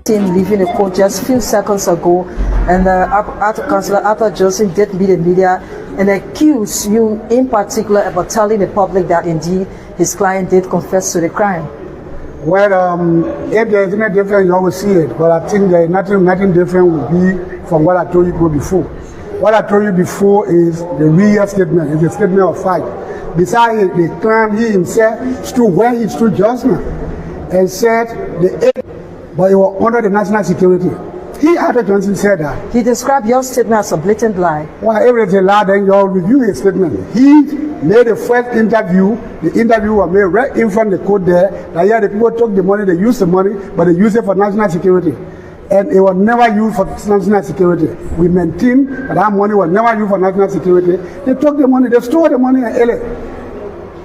Seen leaving the court just a few seconds ago, and Councillor Arthur Johnson did meet the media and accused you in particular about telling the public that indeed his client did confess to the crime. Well, if there is any difference, you always see it, but I think there is nothing different will be from what I told you before. What I told you before is the real statement, it's a statement of fact. Besides the crime, he himself stood where he stood just now and said but it was under the national security. He, Arthur Johnson, said that. He described your statement as a blatant lie. Well, if it's a lie, then you'll review his statement. He made the first interview. The interview was made right in front of the court there. That yeah, the people took the money, they used the money, but they used it for national security. And it was never used for national security. We maintain that money was never used for national security. They took the money, they stole the money in LA.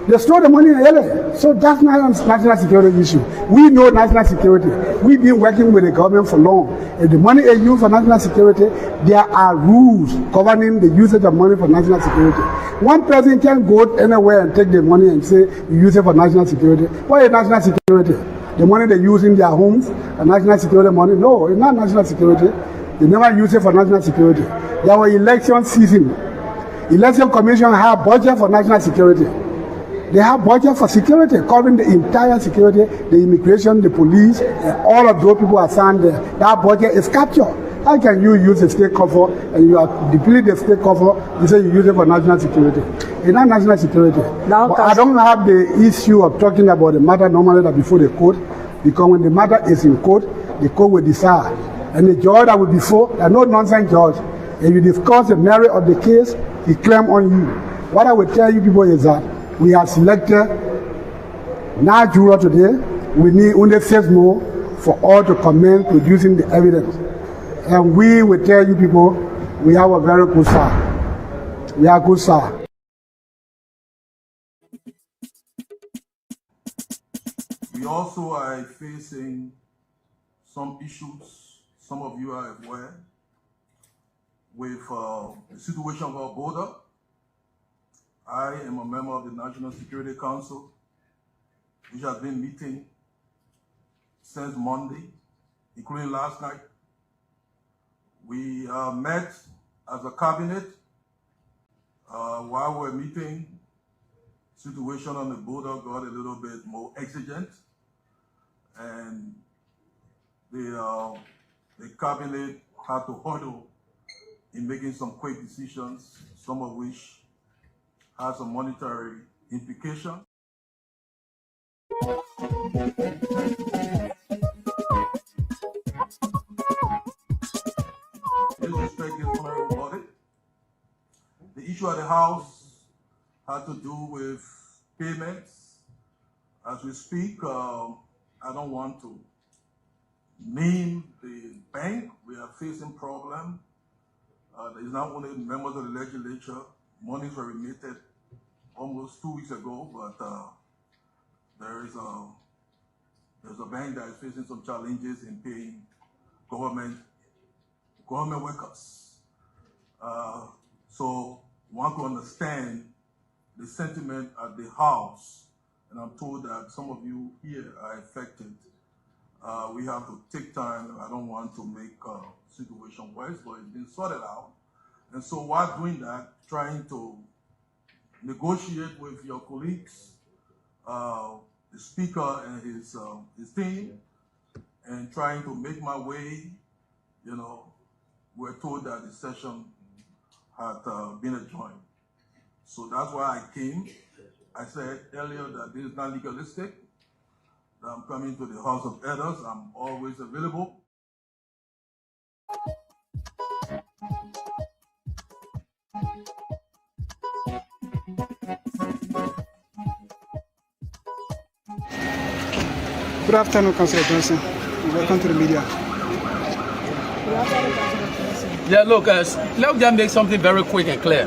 They stole the money in LA. So that's not a national security issue. We know national security. We've been working with the government for long. If the money is used for national security, there are rules governing the usage of money for national security. One person can go anywhere and take the money and say, you use it for national security. What is national security? The money they use in their homes, a national security money? No, it's not national security. They never use it for national security. There was election season. Election Commission had budget for national security. They have budget for security, covering the entire security, the immigration, the police, and all of those people assigned there. That budget is captured. How can you use the state cover and you are deplete the state cover, you say you use it for national security? It's not national security. Now, but I don't have the issue of talking about the matter normally that before the court, because when the matter is in court, the court will decide. And the judge that will be before, there are no nonsense judge. If you discuss the merit of the case, he claim on you. What I will tell you people is that we have selected 9 jurors today. We need only 6 more for all to commence producing the evidence. And we will tell you people, we have a very good side. We are good side. We also are facing some issues, some of you are aware, with the situation of our border. I am a member of the National Security Council, which has been meeting since Monday, including last night. We met as a cabinet while we're meeting. Situation on the border got a little bit more exigent, and the cabinet had to huddle in making some quick decisions, some of which has a monetary implication. This respect is honorable audit. The issue at the House had to do with payments. As we speak, I don't want to name the bank. We are facing problem. There is not only members of the legislature. Monies were remitted almost 2 weeks ago, but there's a bank that is facing some challenges in paying government workers. So one can understand the sentiment at the House, and I'm told that some of you here are affected. We have to take time. I don't want to make situation worse, but it's been sorted out. And so while doing that, trying to negotiate with your colleagues, the Speaker and his team, and trying to make my way, we're told that the session had been adjourned. So that's why I came. I said earlier that this is not legalistic, that I'm coming to the House of Elders. I'm always available. Good afternoon, Councillor Johnson. Welcome to the media. Yeah, look, let me just make something very quick and clear.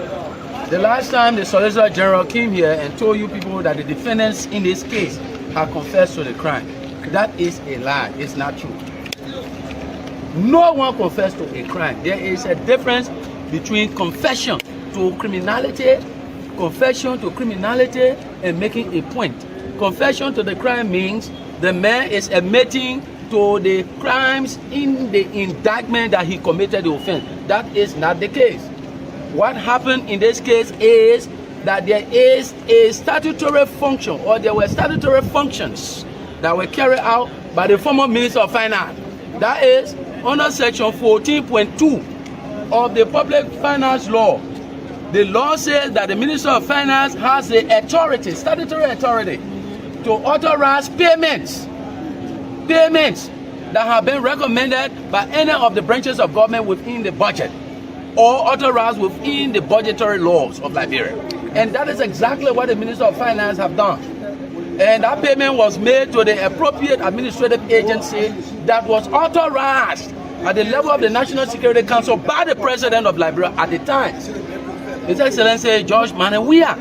The last time the Solicitor General came here and told you people that the defendants in this case have confessed to the crime, that is a lie. It's not true. No one confessed to a crime. There is a difference between confession to criminality, and making a point. Confession to the crime means the man is admitting to the crimes in the indictment that he committed the offense. That is not the case. What happened in this case is that there is a statutory function, or there were statutory functions that were carried out by the former Minister of Finance. That is under section 14.2 of the Public Finance Law. The law says that the Minister of Finance has the authority, statutory authority, to authorize payments that have been recommended by any of the branches of government within the budget, or authorized within the budgetary laws of Liberia. And that is exactly what the Minister of Finance have done. And that payment was made to the appropriate administrative agency that was authorized at the level of the National Security Council by the President of Liberia at the time, His Excellency George Manawia.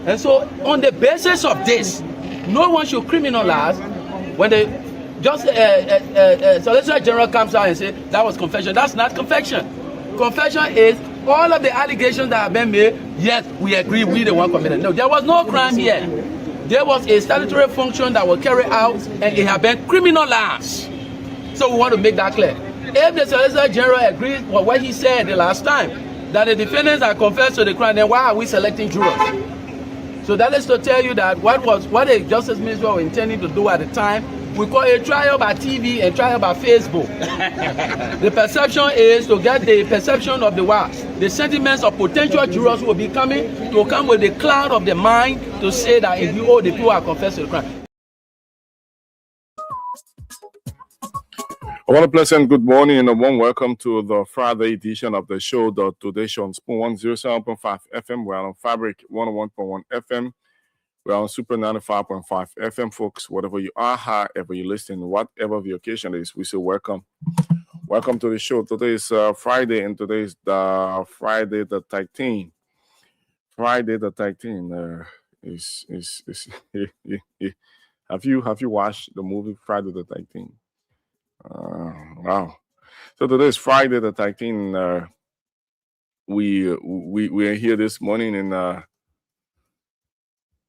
And so on the basis of this, no one should criminalize when the Solicitor General comes out and says that was confession. That's not confession. Confession is all of the allegations that have been made. Yes, we agree, we the one committed. No, there was no crime here. There was a statutory function that was carried out, and it had been criminalized. So we want to make that clear. If the Solicitor General agrees with what he said the last time, that the defendants are confessed to the crime, then why are we selecting jurors? So that is to tell you that what the Justice Minister was intending to do at the time, we call a trial by TV and trial by Facebook. The perception is to get the perception of the sentiments of potential jurors who will be coming to come with the cloud of the mind to say that if you owe the people are confessed to the crime. I want to pleasant good morning and a warm welcome to the Friday edition of the show, the Today Show on Spoon 107.5 FM. We're on Fabric 101.1 FM. We're on Super 95.5 FM, folks. Whatever you are, however you listen, whatever the occasion is, we say welcome. Welcome to the show. Today is Friday, and today is the Friday the 13th. Friday the 13th is have you watched the movie Friday the 13th? Wow. So today is Friday the 13th. We are here this morning, and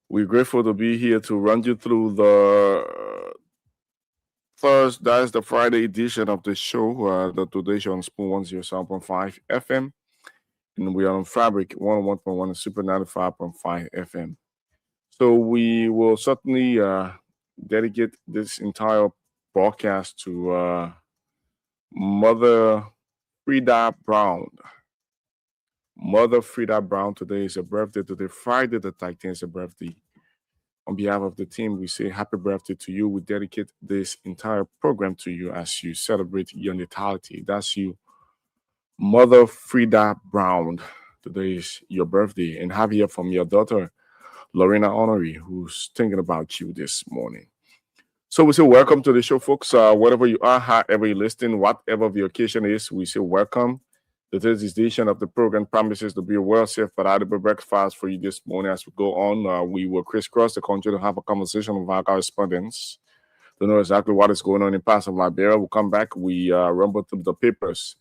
we're grateful to be here to run you through the first, that's the Friday edition of the show, the Today Show on Spoon 107.5 FM. And we are on Fabric 101.1 and Super 95.5 FM. So we will certainly dedicate this entire broadcast to Mother Frida Brown. Mother Frida Brown, today is her birthday. Today, Friday the 13th, is her birthday. On behalf of the team, we say happy birthday to you. We dedicate this entire program to you as you celebrate your natality. That's you, Mother Frida Brown. Today is your birthday. And have here from your daughter, Lorena Honoré, who's thinking about you this morning. So we say welcome to the show, folks. Wherever you are, however you're listening, whatever the occasion is, we say welcome. Today's edition of the program promises to be a well-safe but audible breakfast for you this morning. As we go on, we will crisscross the country to have a conversation with our correspondents to know exactly what is going on in parts of Liberia. We'll come back, we rumble through the papers,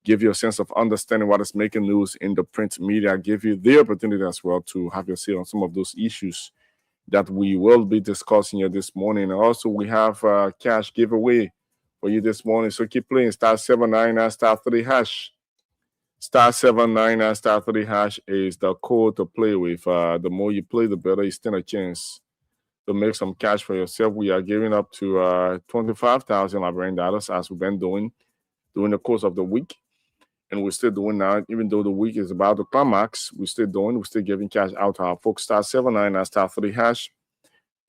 give you a sense of understanding what is making news in the print media, give you the opportunity as well to have your say on some of those issues that we will be discussing here this morning. And also, we have a cash giveaway for you this morning. So keep playing. Star 799 star 3 hash. Star 799 star 3 hash is the code to play with. The more you play, the better you stand a chance to make some cash for yourself. We are giving up to 25,000 Liberian dollars as we've been doing during the course of the week. And we're still doing now, even though the week is about to climax, we're still giving cash out to our folks. Star 799 star 3 hash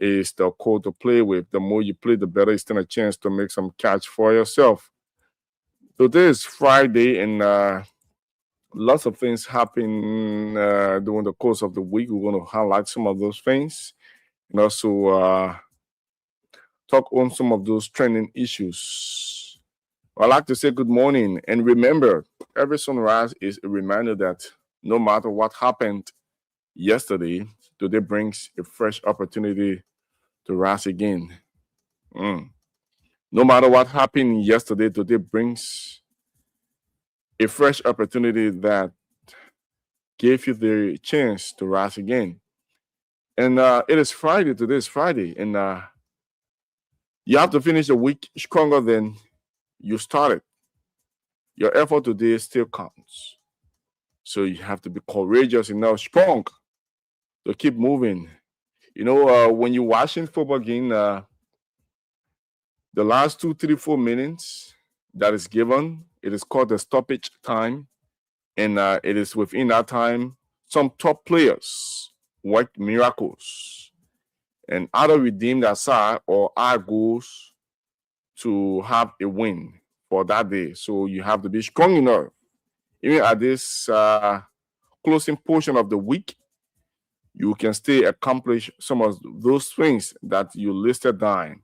is the code to play with. The more you play, the better you stand a chance to make some cash for yourself. Today is Friday, and lots of things happen during the course of the week. We're going to highlight some of those things and also talk on some of those trending issues. I'd like to say good morning, and remember, every sunrise is a reminder that no matter what happened yesterday, today brings a fresh opportunity to rise again. No matter what happened yesterday, today brings a fresh opportunity that gave you the chance to rise again. And it is Friday. Today is Friday, and You have to finish the week stronger than you started. Your effort today still counts. So you have to be courageous enough, strong to keep moving. When you're watching football game, the last 2, 3, 4 minutes that is given, it is called the stoppage time. And it is within that time, some top players work miracles and either redeem their side or our goals to have a win for that day. So you have to be strong enough. Even at this closing portion of the week, you can still accomplish some of those things that you listed down.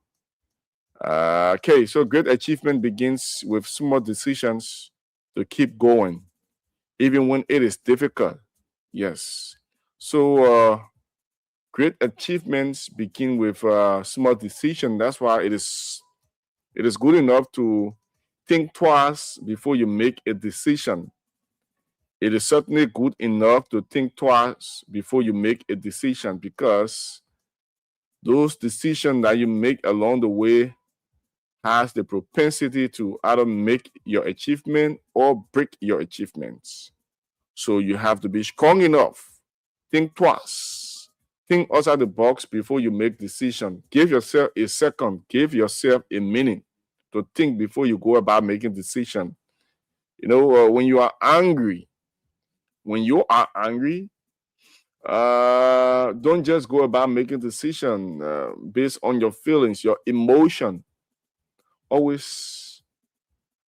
Okay, so great achievement begins with small decisions to keep going, even when it is difficult. Yes. So great achievements begin with small decision. That's why it is good enough to think twice before you make a decision. It is certainly good enough to think twice before you make a decision, because those decisions that you make along the way has the propensity to either make your achievement or break your achievements. So you have to be strong enough. Think twice. Think outside the box before you make decision. Give yourself a second. Give yourself a minute to think before you go about making decision. When you are angry, don't just go about making decision based on your feelings, your emotion. Always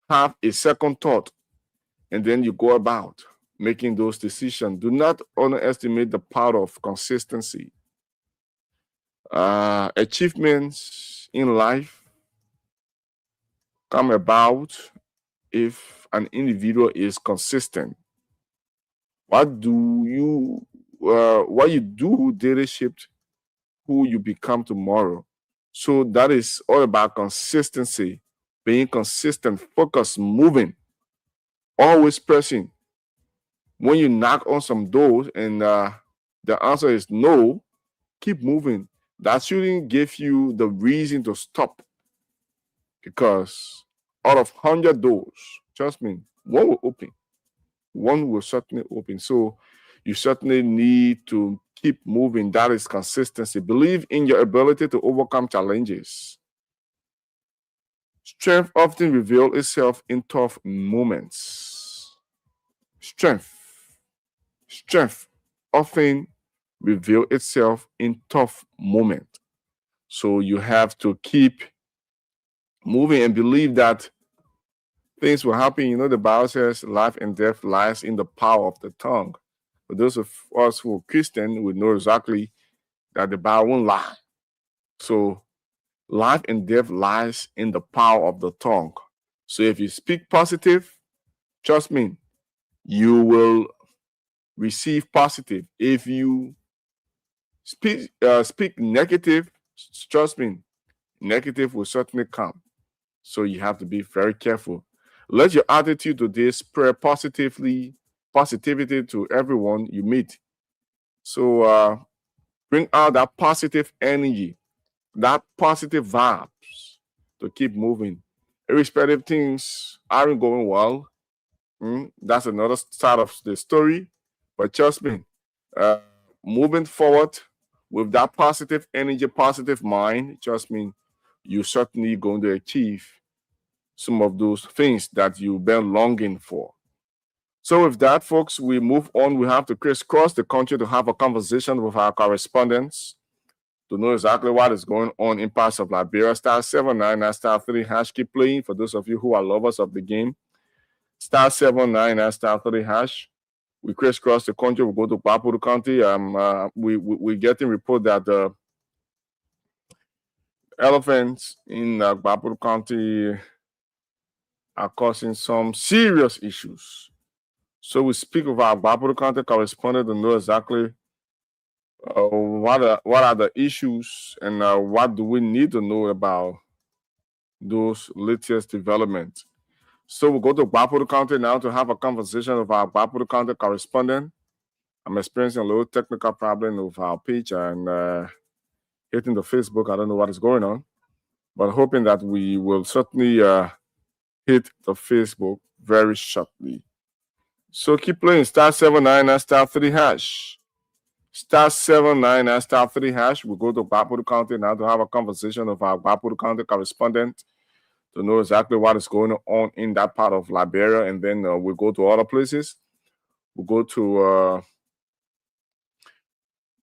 have a second thought, and then you go about making those decisions. Do not underestimate the power of consistency. Achievements in life come about if an individual is consistent. What you do daily shapes who you become tomorrow. So that is all about consistency, being consistent, focused, moving, always pressing. When you knock on some doors and the answer is no, keep moving. That shouldn't give you the reason to stop, because out of 100 doors, trust me, one will open. One will certainly open. So you certainly need to keep moving. That is consistency. Believe in your ability to overcome challenges. Strength often reveals itself in tough moments. Strength often reveals itself in tough moments. So you have to keep moving and believe that things will happen. The Bible says life and death lies in the power of the tongue. For those of us who are Christian, we know exactly that the Bible won't lie. So life and death lies in the power of the tongue. So if you speak positive, trust me, you will receive positive. If you speak negative, trust me, negative will certainly come. So you have to be very careful. Let your attitude today spread positivity to everyone you meet. So bring out that positive energy, that positive vibes to keep moving. Irrespective things aren't going well, that's another side of the story. But trust me, moving forward with that positive energy, positive mind, trust me, you're certainly going to achieve some of those things that you've been longing for. So with that, folks, we move on. We have to crisscross the country to have a conversation with our correspondents to know exactly what is going on in parts of Liberia. *79, *3# keep playing for those of you who are lovers of the game. *79, *3#. We crisscross the country. We go to Bapuru County. We're getting report that the elephants in Bapuru County are causing some serious issues. So we speak with our Bapuru County correspondent to know exactly what are the issues and what do we need to know about those latest developments. So we'll go to Bapuru County now to have a conversation with our Bapuru County correspondent. I'm experiencing a little technical problem with our page and hitting the Facebook. I don't know what is going on. but hoping that we will certainly hit the Facebook very shortly. So keep playing *79 and *3#. *79 and *3#. We go to Gwapudu County now to have a conversation with our Gwapudu County correspondent to know exactly what is going on in that part of Liberia, and then we go to other places. We go to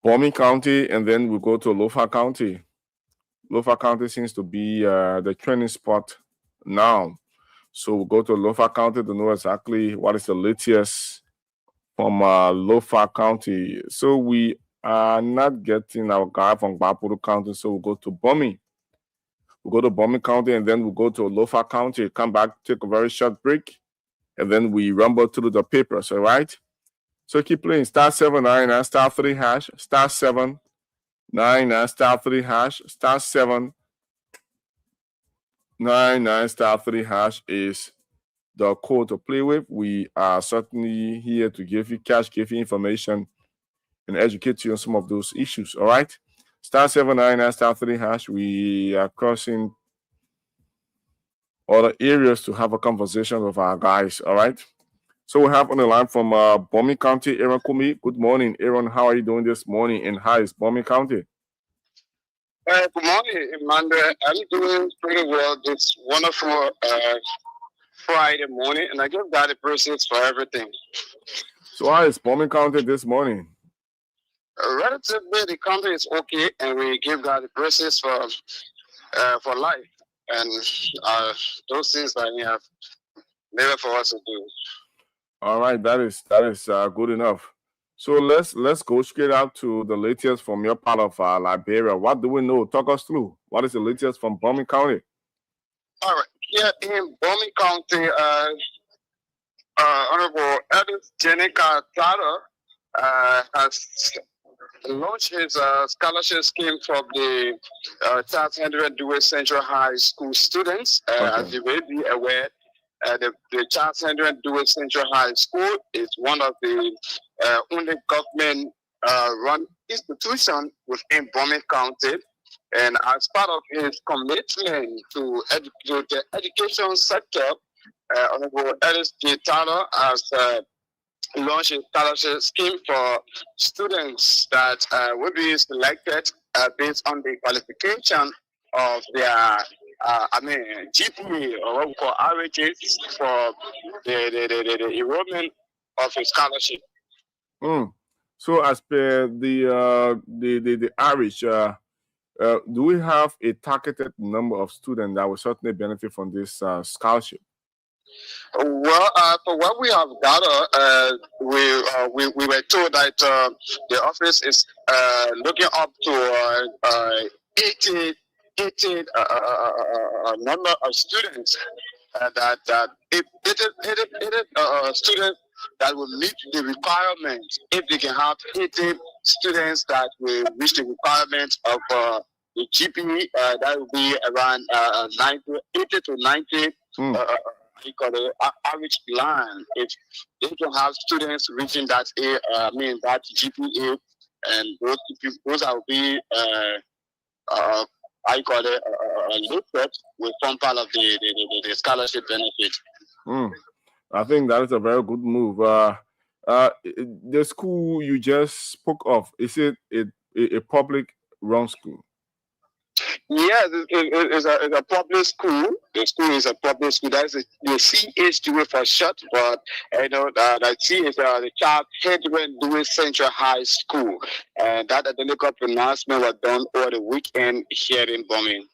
Bomi County, and then we go to Lofa County. Lofa County seems to be the trending spot now. So we'll go to Lofa County to know exactly what is the latest from Lofa County. So we are not getting our guy from Gwapudu County, so we'll go to Bomi. We'll go to Bomi County, and then we'll go to Lofa County, come back, take a very short break, and then we rumble through the papers, all right? So keep playing *79 and *3#, *79 and *3#, *7 99 *3# is the code to play with. We are certainly here to give you information and educate you on some of those issues. All right, *79 and *3#. We are crossing other areas to have a conversation with our guys. All right. So we have on the line from Bomi County, Aaron Kumi. Good morning, Aaron. How are you doing this morning? And how is Bomi County? Good morning, Emmanuel. I'm doing pretty well this wonderful Friday morning, and I give God the praises for everything. So how is Bomi County this morning? Relatively, the county is okay, and we give God the praises for life and those things that He have never for us to do. All right, that is good enough. So let's go straight out to the latest from your part of Liberia. What do we know? Talk us through. What is the latest from Bomi County? All right, here in Bomi County, Honorable Edith Jenica Tata has launched his scholarship scheme for the Charles Henry Dewey Central High School students. As you may be aware, the Charles Henry Dewey Central High School is one of the only government-run institution within Bomi County. And as part of his commitment to the education sector, Honorable Ellis J. Tyler has launched a scholarship scheme for students that will be selected based on the qualification of their GPA, or what we call RHS, for the enrollment of a scholarship. So as per the average, do we have a targeted number of students that will certainly benefit from this scholarship? Well, for what we have gathered, we were told that the office is looking up to 80 number of students that if students that will meet the requirements. If they can have 80 students that will reach the requirements of the GPA, that will be around 80 to 90 average line. If they can have students reaching that that GPA, and those will be listed will form part of the scholarship benefit. I think that is a very good move. The school you just spoke of, is it a public-run school? Yes, it's a public school. The school is a public school. That's the CHDW for short, but the C is the Charles Henry Dewey Central High School, and that identical pronouncement was done over the weekend here in Bomi.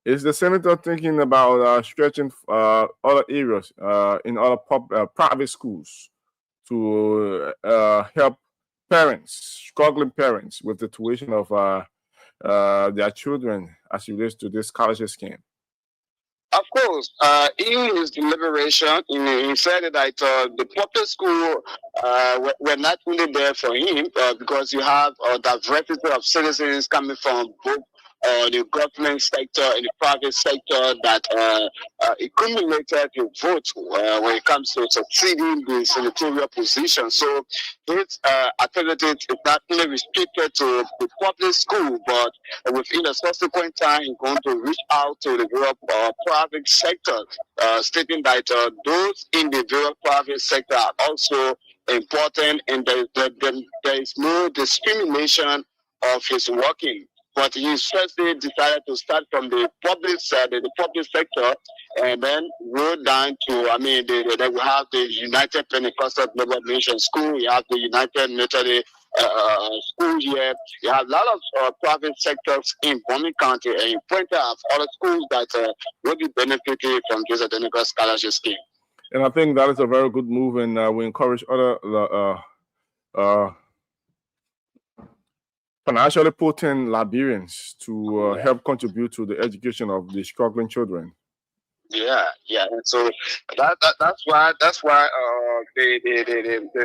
Is the senator thinking about stretching other areas in other private schools to help struggling parents with the tuition of their children as it relates to this scholarship scheme? Of course, in his deliberation, he said that the public school were not really there for him because you have a diversity of citizens coming from or the government sector and the private sector that accumulated the vote when it comes to succeeding the senatorial position. So his activity is not only restricted to the public school, but within a subsequent time, he's going to reach out to the very private sector, stating that those in the very private sector are also important, and there is no discrimination of his working. But he firstly decided to start from the public side, the public sector, and then go down to, they will have the United Pentecostal Global Mission School, we have the United Methodist school here. You have a lot of private sectors in Bomi County, and you point out other schools that will be benefiting from this academic scholarship scheme. And I think that is a very good move, and we encourage other financially potent Liberians to help contribute to the education of the struggling children. Yeah. And so that's why the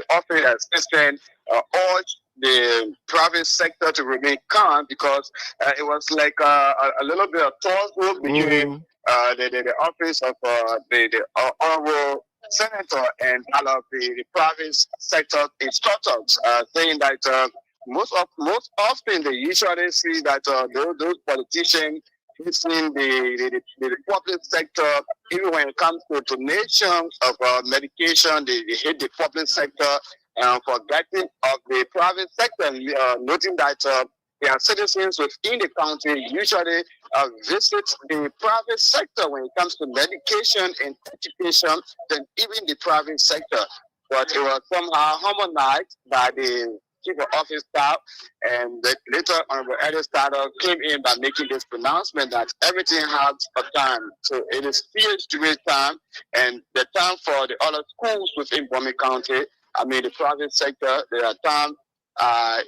office assistant urged the private sector to remain calm, because it was like a little bit of talk between the office of the honorable senator and all of the private sector instructors, saying that most often they usually see that those politicians using the public sector, even when it comes to donations of medication, they hit the public sector and forgetting of the private sector, noting that their citizens within the county usually visit the private sector when it comes to medication and education than even the private sector. But it was somehow harmonized by the chief of office staff, and later Honorable Ellis Starter came in by making this pronouncement that everything has a time. So it is PhD time, and the time for the other schools within Bomi County, the private sector, there are time,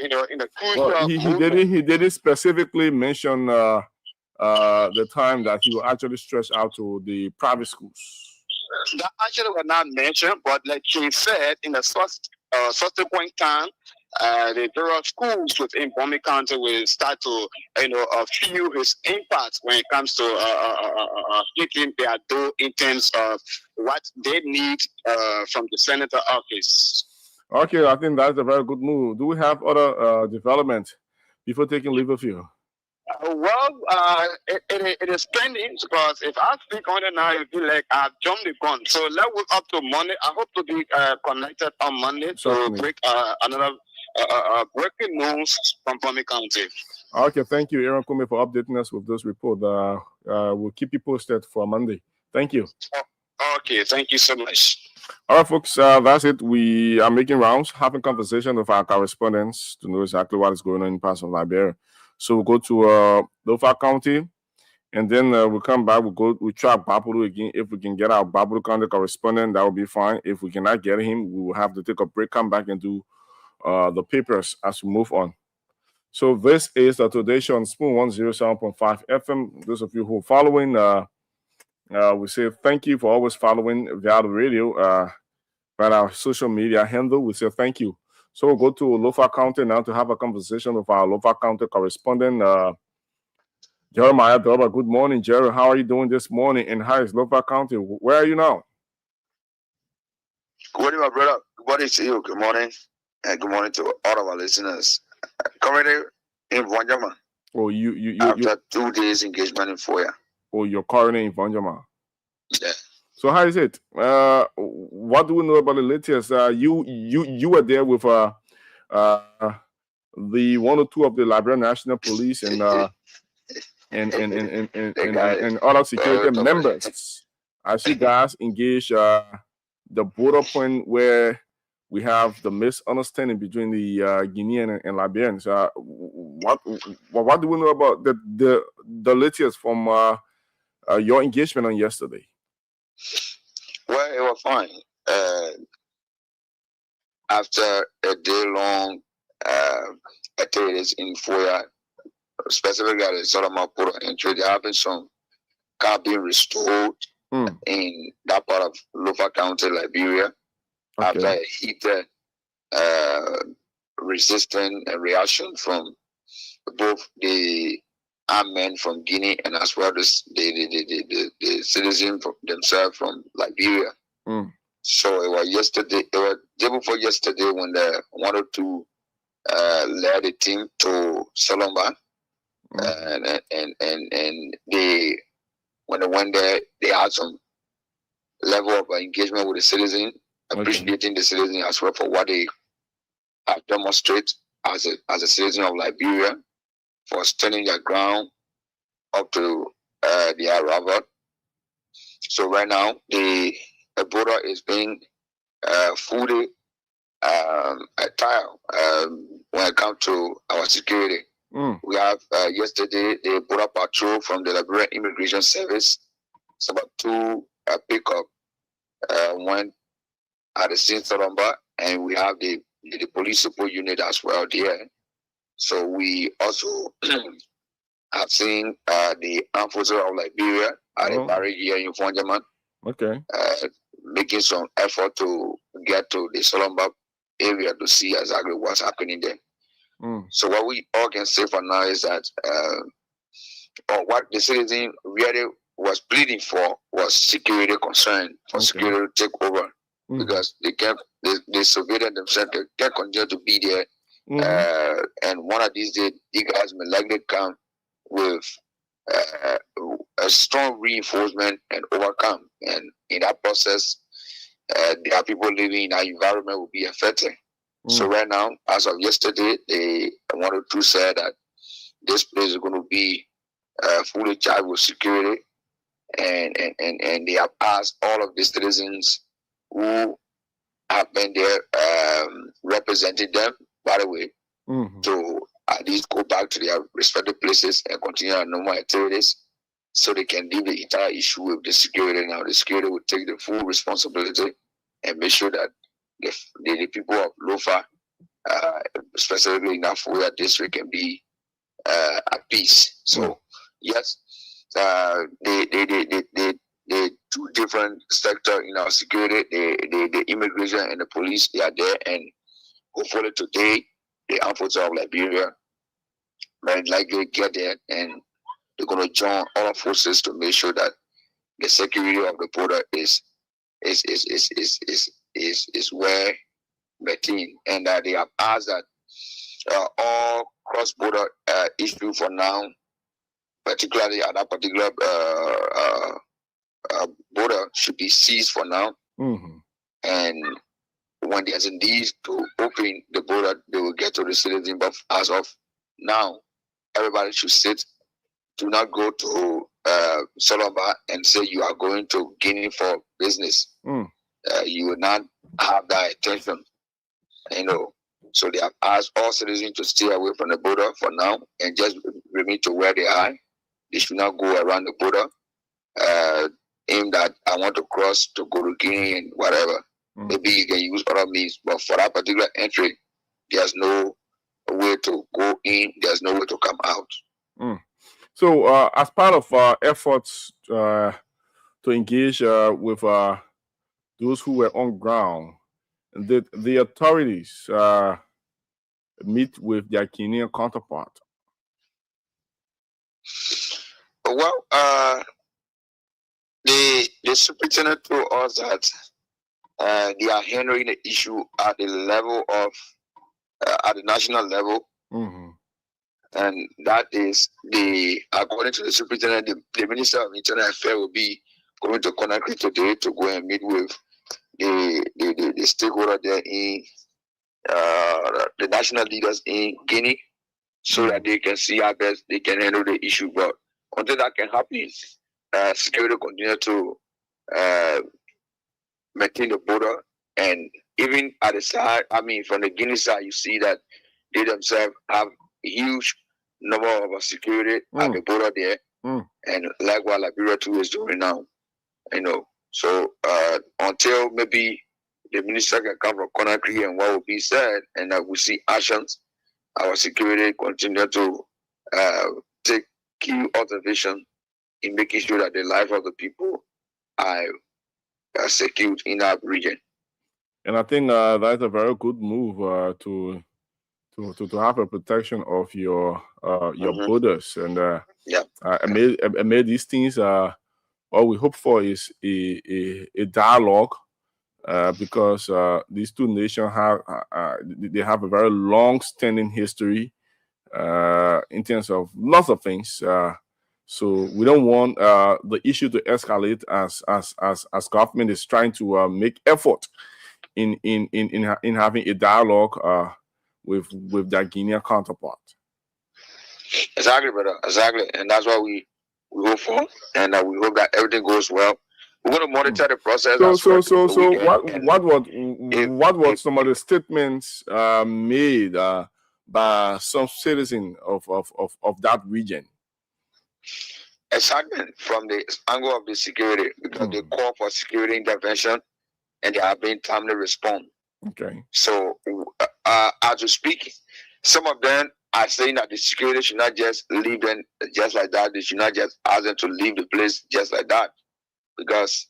in the crucial. Well, he didn't specifically mention the time that he will actually stretch out to the private schools. That actually was not mentioned, but like he said, in the subsequent time, the various schools within Bomi County will start to, feel his impact when it comes to taking their due in terms of what they need from the senator office. Okay, I think that's a very good move. Do we have other development before taking leave of you? It is pending, because if I speak on it now, it'll be like I've jumped the gun. So let's wait up to Monday. I hope to be connected on Monday to break another breaking news from Bomi County. Okay, thank you, Aaron Kume, for updating us with this report. We'll keep you posted for Monday. Thank you. Okay, thank you so much. All right, folks, that's it. We are making rounds, having conversation with our correspondents to know exactly what is going on in parts of Liberia. So we'll go to Lofa County, and then we'll come back. We'll try Baburu again. If we can get our Baburu County correspondent, that will be fine. If we cannot get him, we will have to take a break, come back and do the papers as we move on. So this is the Today Show on Spoon 107.5 FM. Those of you who are following, we say thank you for always following via the radio, via our social media handle. We say thank you. So we'll go to Lofa County now to have a conversation with our Lofa County correspondent, Jeremiah Doba. Good morning, Jerry. How are you doing this morning? And how is Lofa County? Where are you now? Good morning, my brother. Good morning to you. Good morning. And good morning to all of our listeners. Currently in Vonjama. Oh, you after 2 days engagement in Foya. Oh, you're currently in Vonjama. Yeah. So how is it? What do we know about the latest? You were there with the 1 or 2 of the Liberia National Police and other security members. I see guys engage the border point where we have the misunderstanding between the Guinean and Liberians. What do we know about the latest from your engagement on yesterday? Well, it was fine. After a day-long activities in Foya, specifically at the Solomapura entry, there have been some car being restored in that part of Lofa County, Liberia. Okay. After a heated resistance and reaction from both the armed men from Guinea, and as well as the citizens themselves from Liberia. So it was yesterday. It was day before yesterday when they wanted to lead the team to Solomba, and they, when they went there, they had some level of engagement with the citizen, appreciating the citizen as well for what they have demonstrated as a citizen of Liberia, for standing their ground up to their arrival. So right now, the border is being fully trial when it comes to our security. We have yesterday the border patrol from the Liberia Immigration Service. It's about 2 pickup went at the scene Solomba, and we have the police support unit as well there. So we also have seen the armed forces of Liberia at the barrage here in Fonjaman. Okay. Making some effort to get to the Solomba area to see exactly what's happening there. So what we all can say for now is that or what the citizen really was pleading for was security concern, for security to take over, because they surveilled themselves, they can't continue to be there. And one of these days, you guys may likely come with a strong reinforcement and overcome. And in that process, there are people living in that environment will be affected. So right now, as of yesterday, one or two said that this place is going to be fully charged with security, and they have asked all of the citizens who have been there representing them, by the way, to at least go back to their respective places and continue their normal activities, so they can leave the entire issue with the security. Now the security will take the full responsibility and make sure that the people of Lofa, specifically in Afuya district, can be at peace. So yes, the two different sectors in our security, the immigration and the police, they are there, and hopefully today the armed forces of Liberia very likely get there, and they're going to join all forces to make sure that the security of the border is well maintained, and that they have asked that all cross-border issues for now, particularly at that particular border, should be seized for now. And when there's a need to open the border, they will get to the citizen. But as of now, everybody should sit. Do not go to Solomba and say you are going to Guinea for business. You will not have that attention. So they have asked all citizens to stay away from the border for now and just remain to where they are. They should not go around the border, aimed at I want to cross to go to Guinea and whatever. Maybe you can use other means, but for that particular entry, there's no way to go in, there's no way to come out. So as part of efforts to engage with those who were on ground, did the authorities meet with their Kenyan counterpart? Well, the superintendent told us that they are handling the issue at the level of at the national level, and that is according to the superintendent, the Minister of Internal Affairs will be going to Conakry today to go and meet with the stakeholder there in the national leaders in Guinea, so that they can see how best they can handle the issue. But until that can happen, security continue to maintain the border. And even at the side, from the Guinea side, you see that they themselves have a huge number of security at the border there, and like what Liberia too is doing now. So until maybe the minister can come from Conakry and what will be said, and that we see actions, our security continue to take key observation in making sure that the life of the people are secured in that region. And I think that's a very good move to to have a protection of your borders, and amid these things, all we hope for is a dialogue, because these two nations have they have a very long-standing history in terms of lots of things. So we don't want the issue to escalate as government is trying to make effort in having a dialogue with their Guinean counterpart. Exactly, brother. Exactly, and that's what we hope for, and we hope that everything goes well. We're going to monitor the process. What were some of the statements made by some citizens of that region? Excitement from the angle of the security, because they call for security intervention and they are being timely respond. Okay. So as we speak, some of them are saying that the security should not just leave them just like that. They should not just ask them to leave the place just like that, because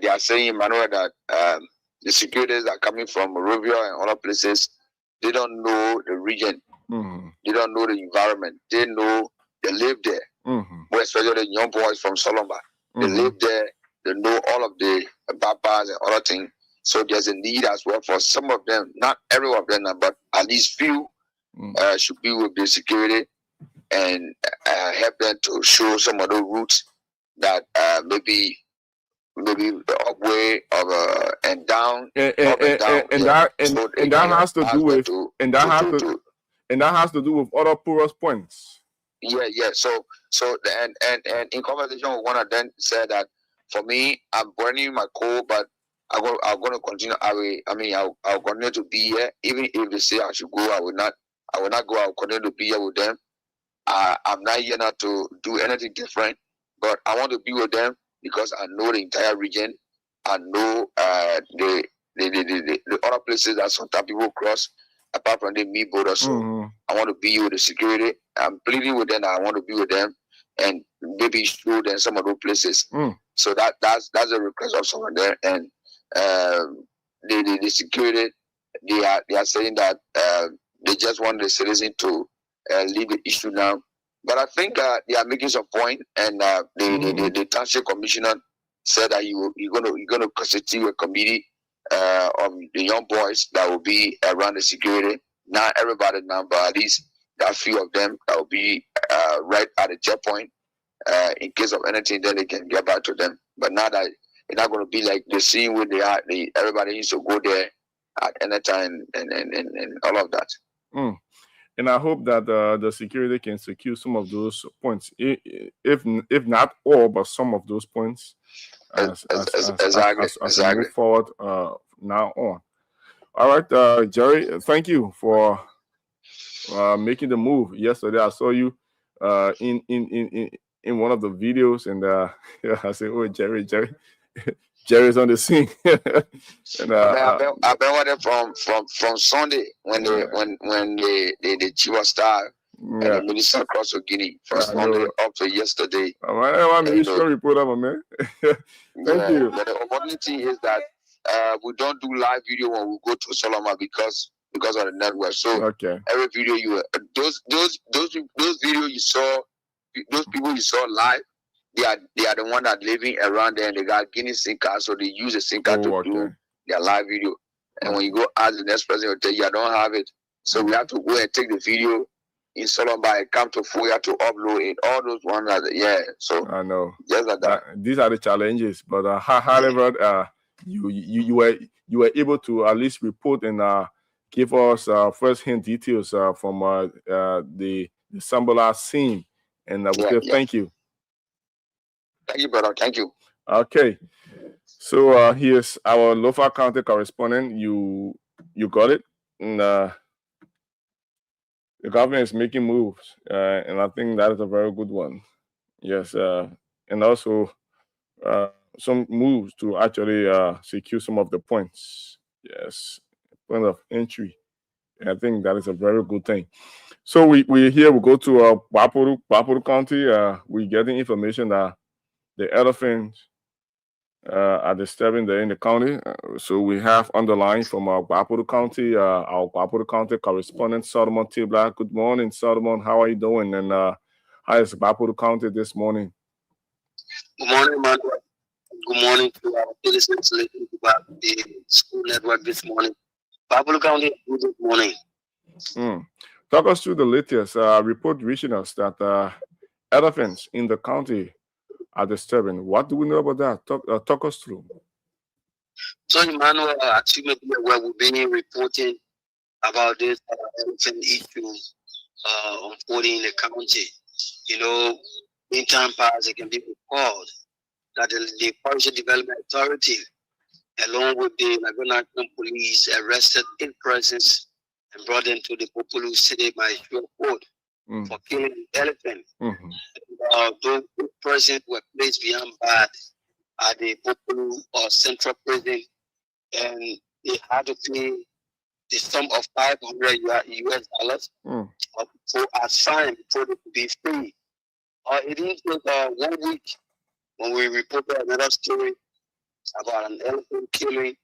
they are saying, Emmanuel, that the securities are coming from Monrovia and other places. They don't know the region. They don't know the environment. They live there. But especially the young boys from Solomba. They live there. They know all of the babas and other things. So there's a need as well for some of them, not every one of them, but at least few should be with the security and help them to show some of the routes that maybe the upway of and down, and that has to do with and that has to do with other porous points. Yeah. So and in conversation with one of them said that for me, I'm burning my coal, but I'm going to continue. I'll continue to be here, even if they say I should go. I will not go. I'll continue to be here with them. I'm not here not to do anything different, but I want to be with them because I know the entire region. I know the other places that sometimes people cross, apart from the meat border. So I want to be with the security. I'm pleading with them. I want to be with them and maybe show them some of those places. So that's a request of someone there. And the security, they are saying that they just want the citizen to leave the issue now. But I think they are making some point, and the township commissioner said that you're gonna constitute a committee of the young boys that will be around the security. Not everybody now, but at least there are few of them that will be right at the checkpoint. In case of anything, then they can get back to them. But now that it's not going to be like the scene where everybody used to go there at any time and all of that. And I hope that the security can secure some of those points, if not all, but some of those points as we move forward now on. All right, Jerry, thank you for making the move. Yesterday, I saw you in one of the videos, and I said, "Oh, Jerry's on the scene." And, I've been with them from Sunday when the Chiwa Star and the Minister across Guinea from Sunday up to yesterday. I'm a sure reporter, my man. Thank you. But the opportunity is that we don't do live video when we go to Solomon because of the network. So every video those videos you saw, those people you saw live, they are the one that living around there, and they got Guinea SIM card, so they use a SIM card to do their live video. And when you go ask the next person, will tell you I don't have it. So we have to go and take the video in Solomon, come to Foya to upload it. All those ones so I know. Just like that. These are the challenges, but however, you were able to at least report and give us first-hand details from the Sambola scene, and we say thank you. Thank you, brother. Thank you. Okay, so here's our Lofa County correspondent. You got it, and the government is making moves, and I think that is a very good one. Yes, and also some moves to actually secure some of the points. Yes, point of entry. And I think that is a very good thing. So we go to Bapuru County. We getting information that the elephants are disturbing there in the county. So we have on the line from our Guapuru County correspondent, Solomon Tibla. Good morning, Solomon. How are you doing? And how is Guapuru County this morning? Good morning, man. Good morning to our citizens listening to the school network this morning. Guapuru County, good morning. Talk us through the latest report reaching us that elephants in the county are disturbing. What do we know about that? Talk us through. So, Emmanuel, actually, where we've been reporting about this elephant issue unfolding in the county. You know, in time past, it can be recalled that the Forest Development Authority, along with the National Police, arrested 8 persons and brought them to the Populu City Magistrate Court for killing the elephant. Those 8 persons were placed beyond bars at the Populu Central Prison, and they had to pay the sum of $500 US for a fine before they could be free. It didn't take 1 week when we reported another story about an elephant killing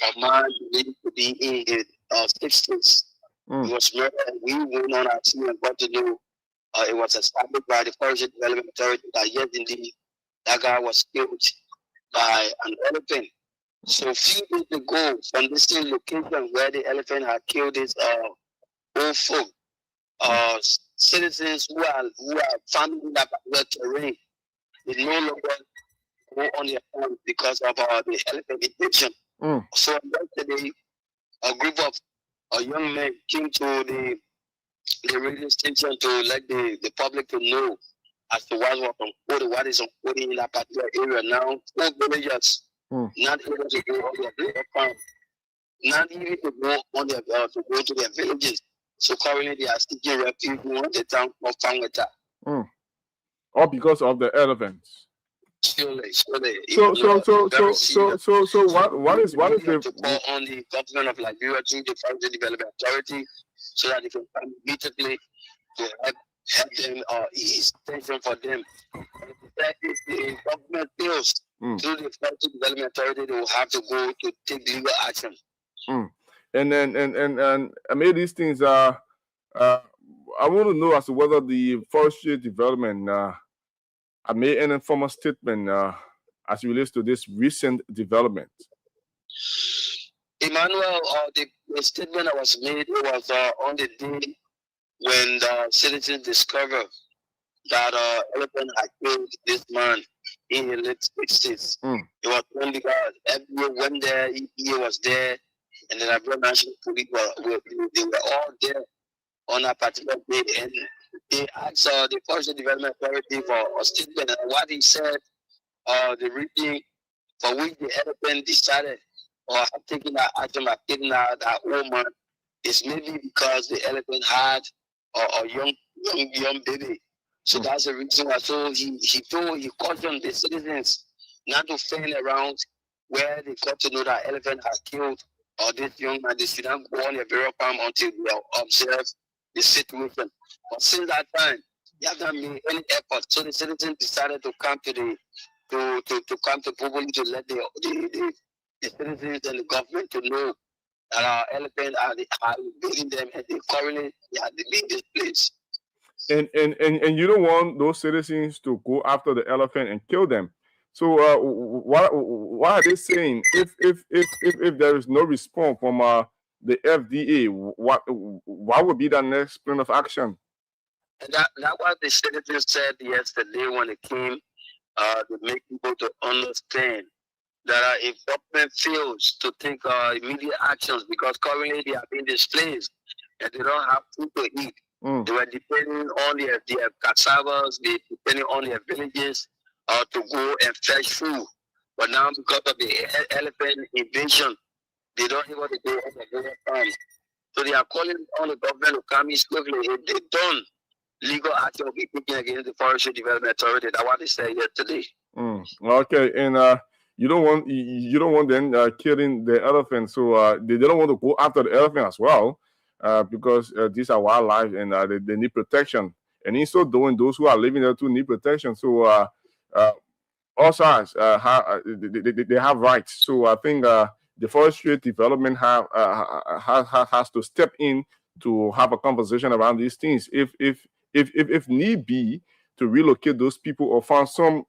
a man believed to be in his 60s. He was murdered. We went on our team and got to know it was established by the Forest Development Authority that yes, indeed, that guy was killed by an elephant. So a few days ago, from the same location where the elephant had killed this old folk, citizens who are farming in that terrain, they no longer go on their farm because of the elephant invasion. So yesterday, a group of young men came to the radio station to let the public to know as to what is unfolding in that particular area. Now, 4 villagers not able to go on their farm, not even to go on their to go to their villages. So currently, they are seeking refuge in the town of Fangata. All because of the elephants. Surely. So what is the to call on the government of Liberia to the Forest Development Authority so that they can come immediately to help them ease tension for them. If the government fails through the Forest Development Authority, they will have to go to take legal action. And amid these things, I want to know as to whether the forestry development I made an informal statement as it relates to this recent development. Emmanuel, the statement that was made was on the day when the citizens discovered that elephant had killed this man in the late 60s. It was when because everyone went there, he was there, and the Liberia National Police they were all there on a particular day, and they asked the Forest Development Authority for a statement, and what he said, the reading for which the elephant decided or have taken that action of killing that woman is maybe because the elephant had a young baby. So that's the reason why. So he cautioned the citizens not to fail around where they got to know that elephant has killed or this young man. They should not go on a burial farm until they observe the situation. But since that time, they haven't made any effort. So the citizens decided to come to come to Populu to let the citizens and the government to know that our elephants are beating them, and they currently are being displaced. And you don't want those citizens to go after the elephant and kill them. So what are they saying? If there is no response from the FDA, what would be the next plan of action? And that was the citizens said yesterday when it came to make people to understand that if government fails to take immediate actions, because currently they are being displaced and they don't have food to eat. They were depending on their cassavas, they depending on their villages to go and fetch food. But now because of the elephant invasion, they don't able to go on the farm. So they are calling on the government to come in swiftly. If they don't, legal action will be taken against the Forestry Development Authority. That's what they said yesterday. Okay, and you don't want them killing the elephant, so they don't want to go after the elephant as well, because these are wildlife and they need protection. And in so doing, those who are living there too need protection. So all sides they have rights. So I think the forestry development has to step in to have a conversation around these things. If need be, to relocate those people or find some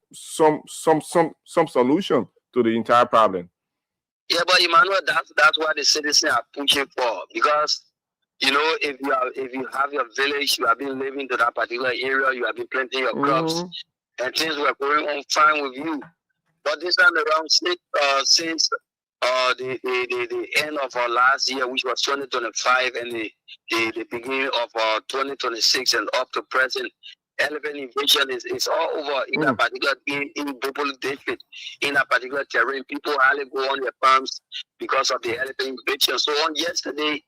solution to the entire problem. Yeah, but Emmanuel, that's what the citizens are pushing for, because you know, if you have your village, you have been living to that particular area, you have been planting your crops, and things were going on fine with you. But this time around, since the end of our last year, which was 2025, and the beginning of 2026 and up to present, elephant invasion is all over in a particular in Bopoli district, in a particular terrain. People hardly go on their farms because of the elephant invasion. So on yesterday,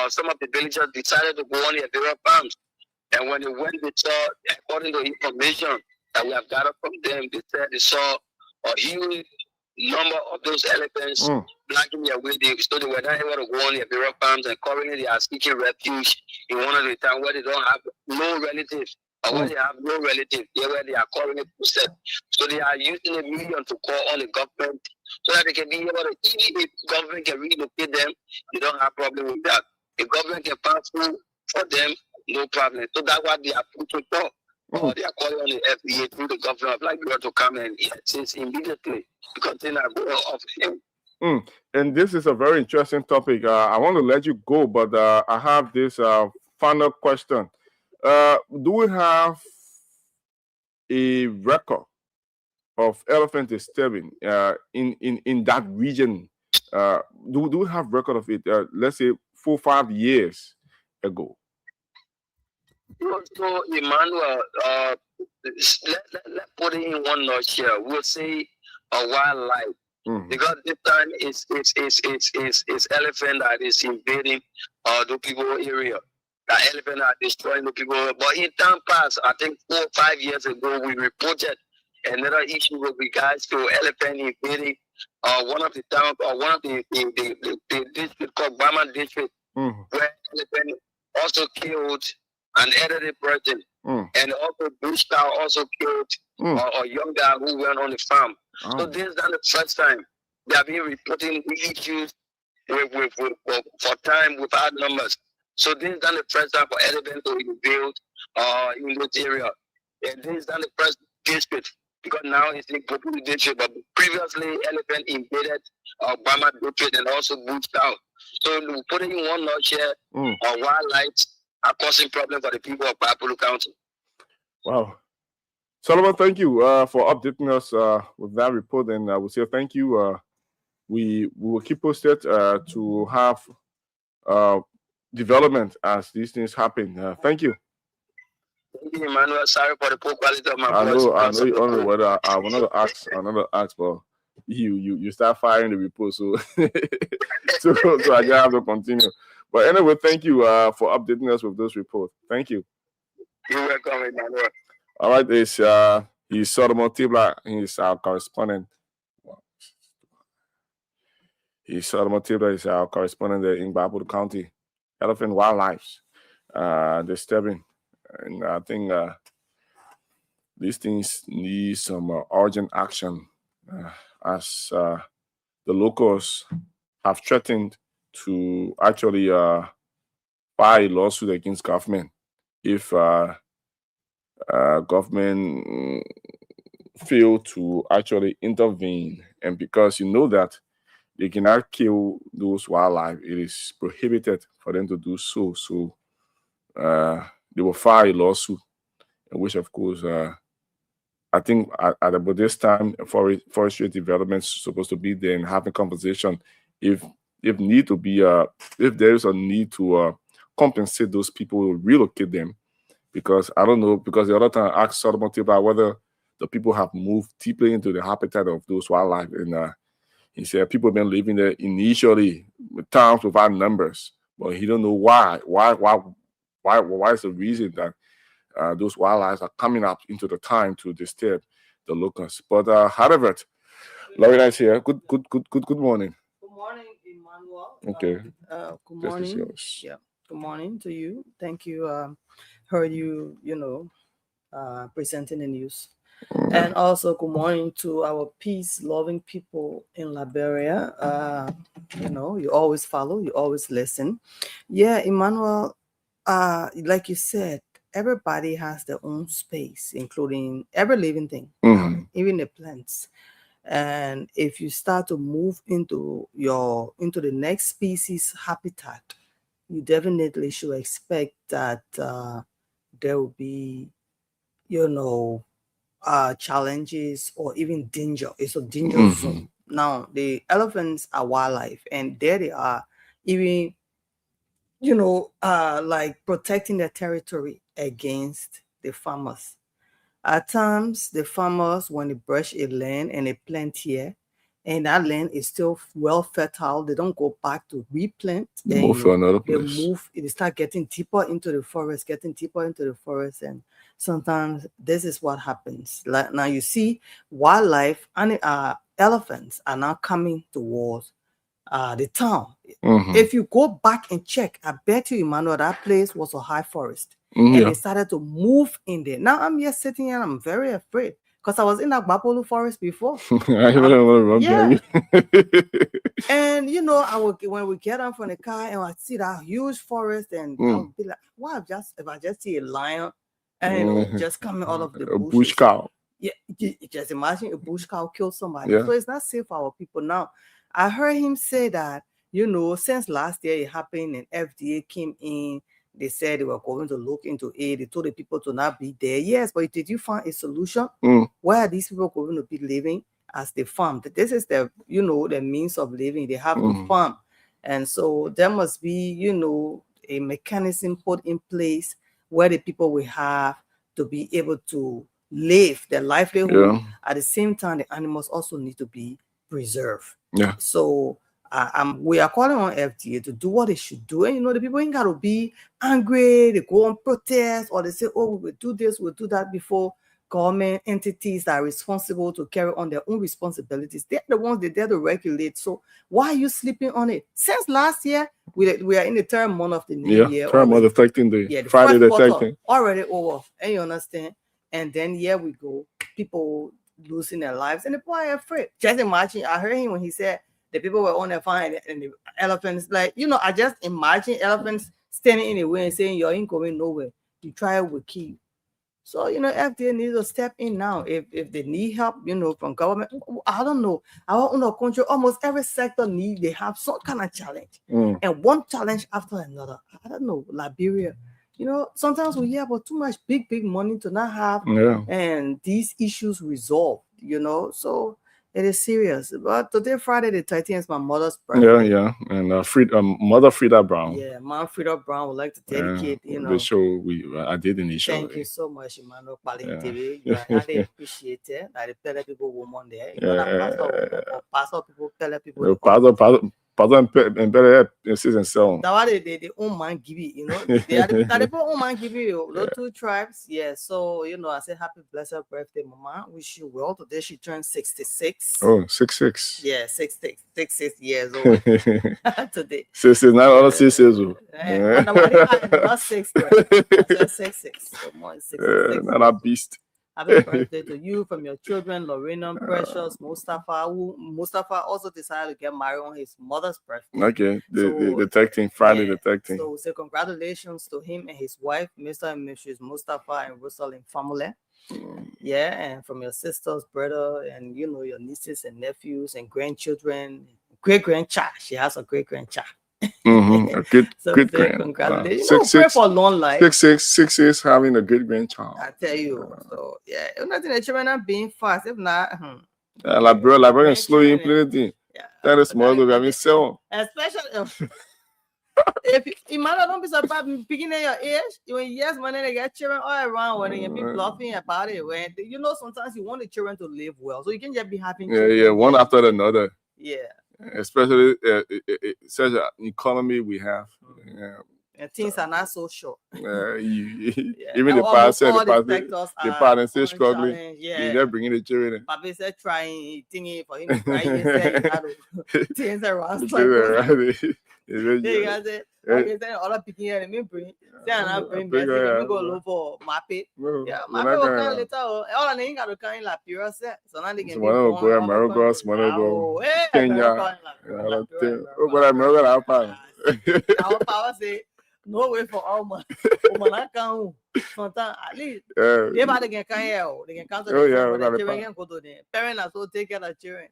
some of the villagers decided to go on their various farms, and when they went, they saw, according to information that we have gathered from them, they said they saw a huge number of those elephants blocking their way. So they were not able to go on their various farms, and currently they are seeking refuge in one of the towns where they don't have no relatives, or where they have no relatives, where they are currently posted. So they are using the medium to call on the government so that they can be able to, even if the government can relocate them, they don't have problem with that. The government can pass through for them, no problem. So that's what they are pushing for. They are calling on the FDA through the governor of Liberia to come and assist immediately because they are going off him. And this is a very interesting topic. I want to let you go, but I have this final question. Do we have a record of elephant disturbing in that region? Do we have record of it? Let's say 4 or 5 years ago. So Emmanuel, let's put it in one nutshell. We'll say a wildlife, because this time it's elephant that is invading the people area. The elephant are destroying the people. But in time past, I think 4 or 5 years ago, we reported another issue with regards to elephant invading one of the towns, or one of the district called Bama district, where elephant also killed an elderly person, and also bush cow also killed a young guy who went on the farm. So this is not the first time they have been reporting the issues for time without numbers. So this is not the first time for elephant to be built in this area. And this is not the first district, because now it's in Bopoli district, but previously elephant invaded Bama district and also bush cow. So we put it in one nutshell, wildlife are causing problems for the people of Bopoli County. Wow. Solomon, thank you for updating us with that report, and I will say thank you. We will keep posted to have development as these things happen. Thank you. Thank you, Emmanuel. Sorry for the poor quality of my voice. I know you only whether I want to ask another ask, but you start firing the report, so so I just have to continue. But anyway, thank you for updating us with those reports. Thank you. You're welcome, Emmanuel. All right, he's Solomon Tibla. He's our correspondent. Solomon Tibla is our correspondent there in Bopoli County. Elephant wildlife disturbing, and I think these things need some urgent action, as the locals have threatened to actually file a lawsuit against government if government fail to actually intervene. And because you know that they cannot kill those wildlife, it is prohibited for them to do so. So they will file a lawsuit, which of course I think at about this time, forestry development is supposed to be there and having conversation if need to be if there is a need to compensate those people, relocate them. Because I don't know, because the other time I asked Solomon about whether the people have moved deeply into the habitat of those wildlife, and he said people have been living there initially with towns without numbers, but he don't know why. Why is the reason that those wildlife are coming up into the time to disturb the locals? But however, Lorena is here. Good morning. Good morning, Emmanuel. Okay. Good morning. Yeah. Good morning to you. Thank you. Heard you, presenting the news. And also, good morning to our peace-loving people in Liberia. You always follow, you always listen. Yeah, Emmanuel, like you said, everybody has their own space, including every living thing, even the plants. And if you start to move into the next species habitat, you definitely should expect that there will be, challenges or even danger. It's a danger zone. Now, the elephants are wildlife, and there they are, even like protecting their territory against the farmers. At times, the farmers, when they brush a land and they plant here, and that land is still well fertile, they don't go back to replant. Move to another They place. they start getting deeper into the forest, and sometimes this is what happens. Like now, you see, wildlife and elephants are now coming towards the town. If you go back and check, I bet you, Emmanuel, that place was a high forest. And they started to move in there. Now I'm here sitting here and I'm very afraid because I was in that Bapolu forest before. Yeah. And when we get out from the car and I see that huge forest, and I'll be like, "Wow, if I just see a lion and just coming out of the bushes." Bush cow. Yeah, just imagine a bush cow kill somebody. So it's not safe for our people. Now, I heard him say that, since last year it happened and FDA came in, they said they were going to look into it. They told the people to not be there. Yes, but did you find a solution? Where are these people going to be living as they farm? This is the means of living. They have to farm. And so there must be, a mechanism put in place where the people will have to be able to live their livelihood. At the same time, the animals also need to be preserved. So we are calling on FDA to do what they should do. And the people ain't got to be angry, they go on protest, or they say, oh, we will do this, we'll do that, before government entities that are responsible to carry on their own responsibilities. They're the ones they're there to regulate. So why are you sleeping on it? Since last year, we are in the third month of the new year. Third month affecting the Friday detecting. Already over. And you understand? And then here we go, people losing their lives, and the people are afraid. Just imagine, I heard him when he said the people were on their farm and the elephants, I just imagine elephants standing in the way and saying, you ain't going nowhere. You try it, we'll kill you. So, FDA needs to step in now. If they need help, from government, I don't know. Our own country, almost every sector they have some kind of challenge. And one challenge after another. I don't know, Liberia. Sometimes we hear about too much big money to not have and these issues resolved, so it is serious. But today, Friday the 13th, is my mother's birthday. And Mother Frida Brown. Yeah, Mom Frida Brown would like to dedicate, the show I did in the show. Thank you so much, Emmanuel. TV. You are highly appreciated. I tell people woman there. Pastor people tell people. Pardon and better season 7. That's why they own man give it, They are the own man give you those two tribes. Yeah. So I say happy blessed birthday, Mama. Wish you well. Today she turned 66. Oh, 66. Yeah, 66 years old. Today. 66, not all 6 years old. Not 6. 66. So more 66. Not a beast. Happy birthday to you from your children, Lorena, Precious, Mustafa. Mustafa also decided to get married on his mother's birthday. Okay, the detecting, Friday detecting. So say congratulations to him and his wife, Mr. and Mrs. Mustafa and Rosalind family. Yeah, and from your sisters, brother, and your nieces and nephews and grandchildren, great-grandchild. She has a great-grandchild. A good grand. Congratulations. Pray for long life. 6 having a good grandchild. I tell you. So yeah, if nothing, the children are being fast. If not, Liberia slow implementing. That is more than having 7. Especially if Emmanuel, don't be surprised beginning of your age. When years money they get children all around when they be bluffing about it. When sometimes you want the children to live well, so you can just be happy. Yeah, one after another. Yeah. Especially such an economy we have. And things are not so short. Even the parents say struggling. They're bringing the children in. Papa said trying thinking for him to try. Things around. Okay, then all picking here, me bring. Then I bring me go look for Mappy. Yeah, Mappy will come later. All I need to come in Liberia. So now they can go America, someone go Kenya. Oh, but America, our power say no way for all man. Woman can sometimes at least they about to get they can cancel the children can go to them. Parents are so take care of the children.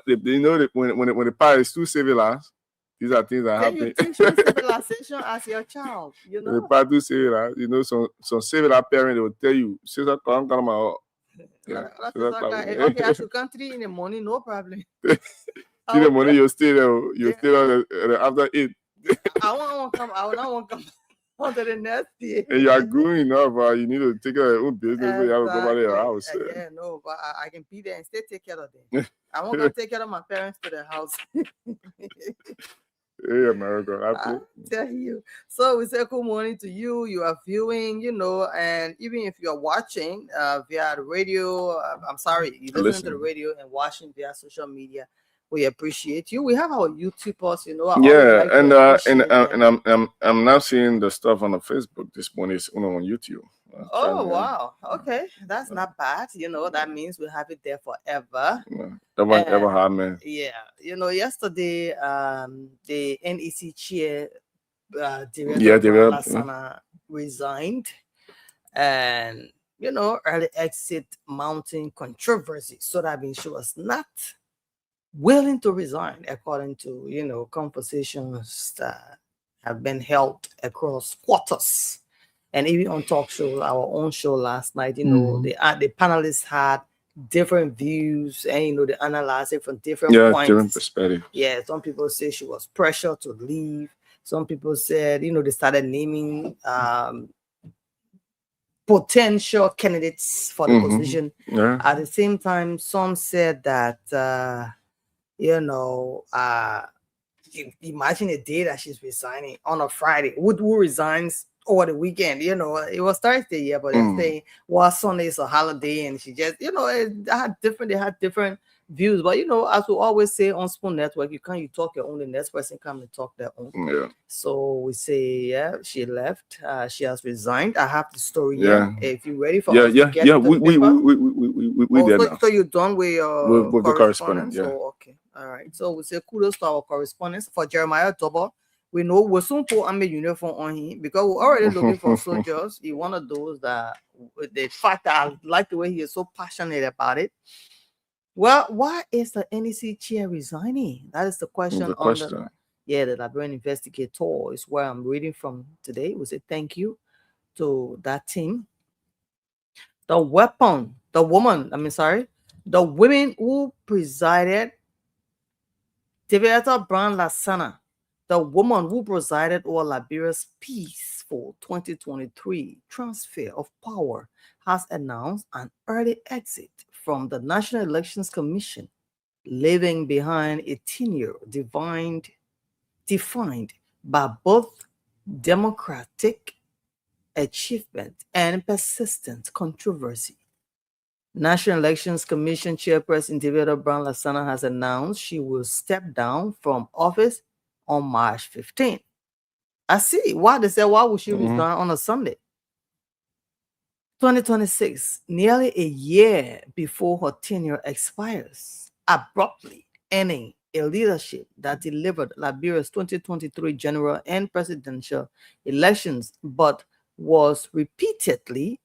They know that when the parent is too civilized, these are things that happen. You teach them civilization as your child, you know. The parent too civilized, you know, some civilized parent they will tell you, sister, come out. Yeah, okay, I should come 3 in the morning, no problem. 3 in the morning, you'll stay there. You'll stay there after 8. I won't come. I will not want to come onto the next day. And you are growing up, you need to take care of your own business. So you have to go back to your house. Yeah, no, but I can be there and still take care of them. I won't go take care of my parents to the house. Hey, America, I tell you. So we say good morning to you. You are viewing, you know, and even if you are watching via the radio, I'm sorry, you listen to the radio and watching via social media. We appreciate you. We have our YouTubers, you know. I'm now seeing the stuff on the Facebook this morning. It's on YouTube. Wow. Okay, that's not bad. You know, that means we have it there forever. Ever had, man. Yeah. You know, yesterday, the NEC chair, Director Lasana, resigned, and you know, early exit mounting controversy. So that means she was not willing to resign, according to, you know, conversations that have been held across quarters. And even on talk shows, our own show last night, you know, the panelists had different views, and you know, they analyzed it from different points. Different perspectives. Yeah, some people say she was pressured to leave. Some people said, you know, they started naming potential candidates for the position. Yeah. At the same time, some said that you know, imagine a day that she's resigning on a Friday. Who resigns over the weekend? You know, it was Thursday, yeah, but they're saying, well, Sunday is a holiday, and she just, you know, they had different views. But you know, as we always say on Spoon Network, you talk your own, the next person come and talk their own. Yeah. So we say, yeah, she left. She has resigned. I have the story here. If you're ready for us to get to the paper. So you're done with your with the correspondence. Yeah. Oh, okay. All right. So we say kudos to our correspondence for Jeremiah Double. We know we're soon put a uniform on him because we're already looking for soldiers. He's one of those that the fact that I like the way he is so passionate about it. Well, why is the NEC chair resigning? That is the question. The Liberian Investigator is where I'm reading from today. We say thank you to that team. The women who presided, Deviata Brown Lasana, the woman who presided over Liberia's peaceful 2023 transfer of power, has announced an early exit from the National Elections Commission, leaving behind a tenure defined by both democratic achievement and persistent controversy. National Elections Commission Chairperson Deviata Brown Lasana has announced she will step down from office on March 15th. I see why they say, why would she resign on a Sunday? 2026, nearly a year before her tenure expires, abruptly ending a leadership that delivered Liberia's 2023 general and presidential elections, but was repeatedly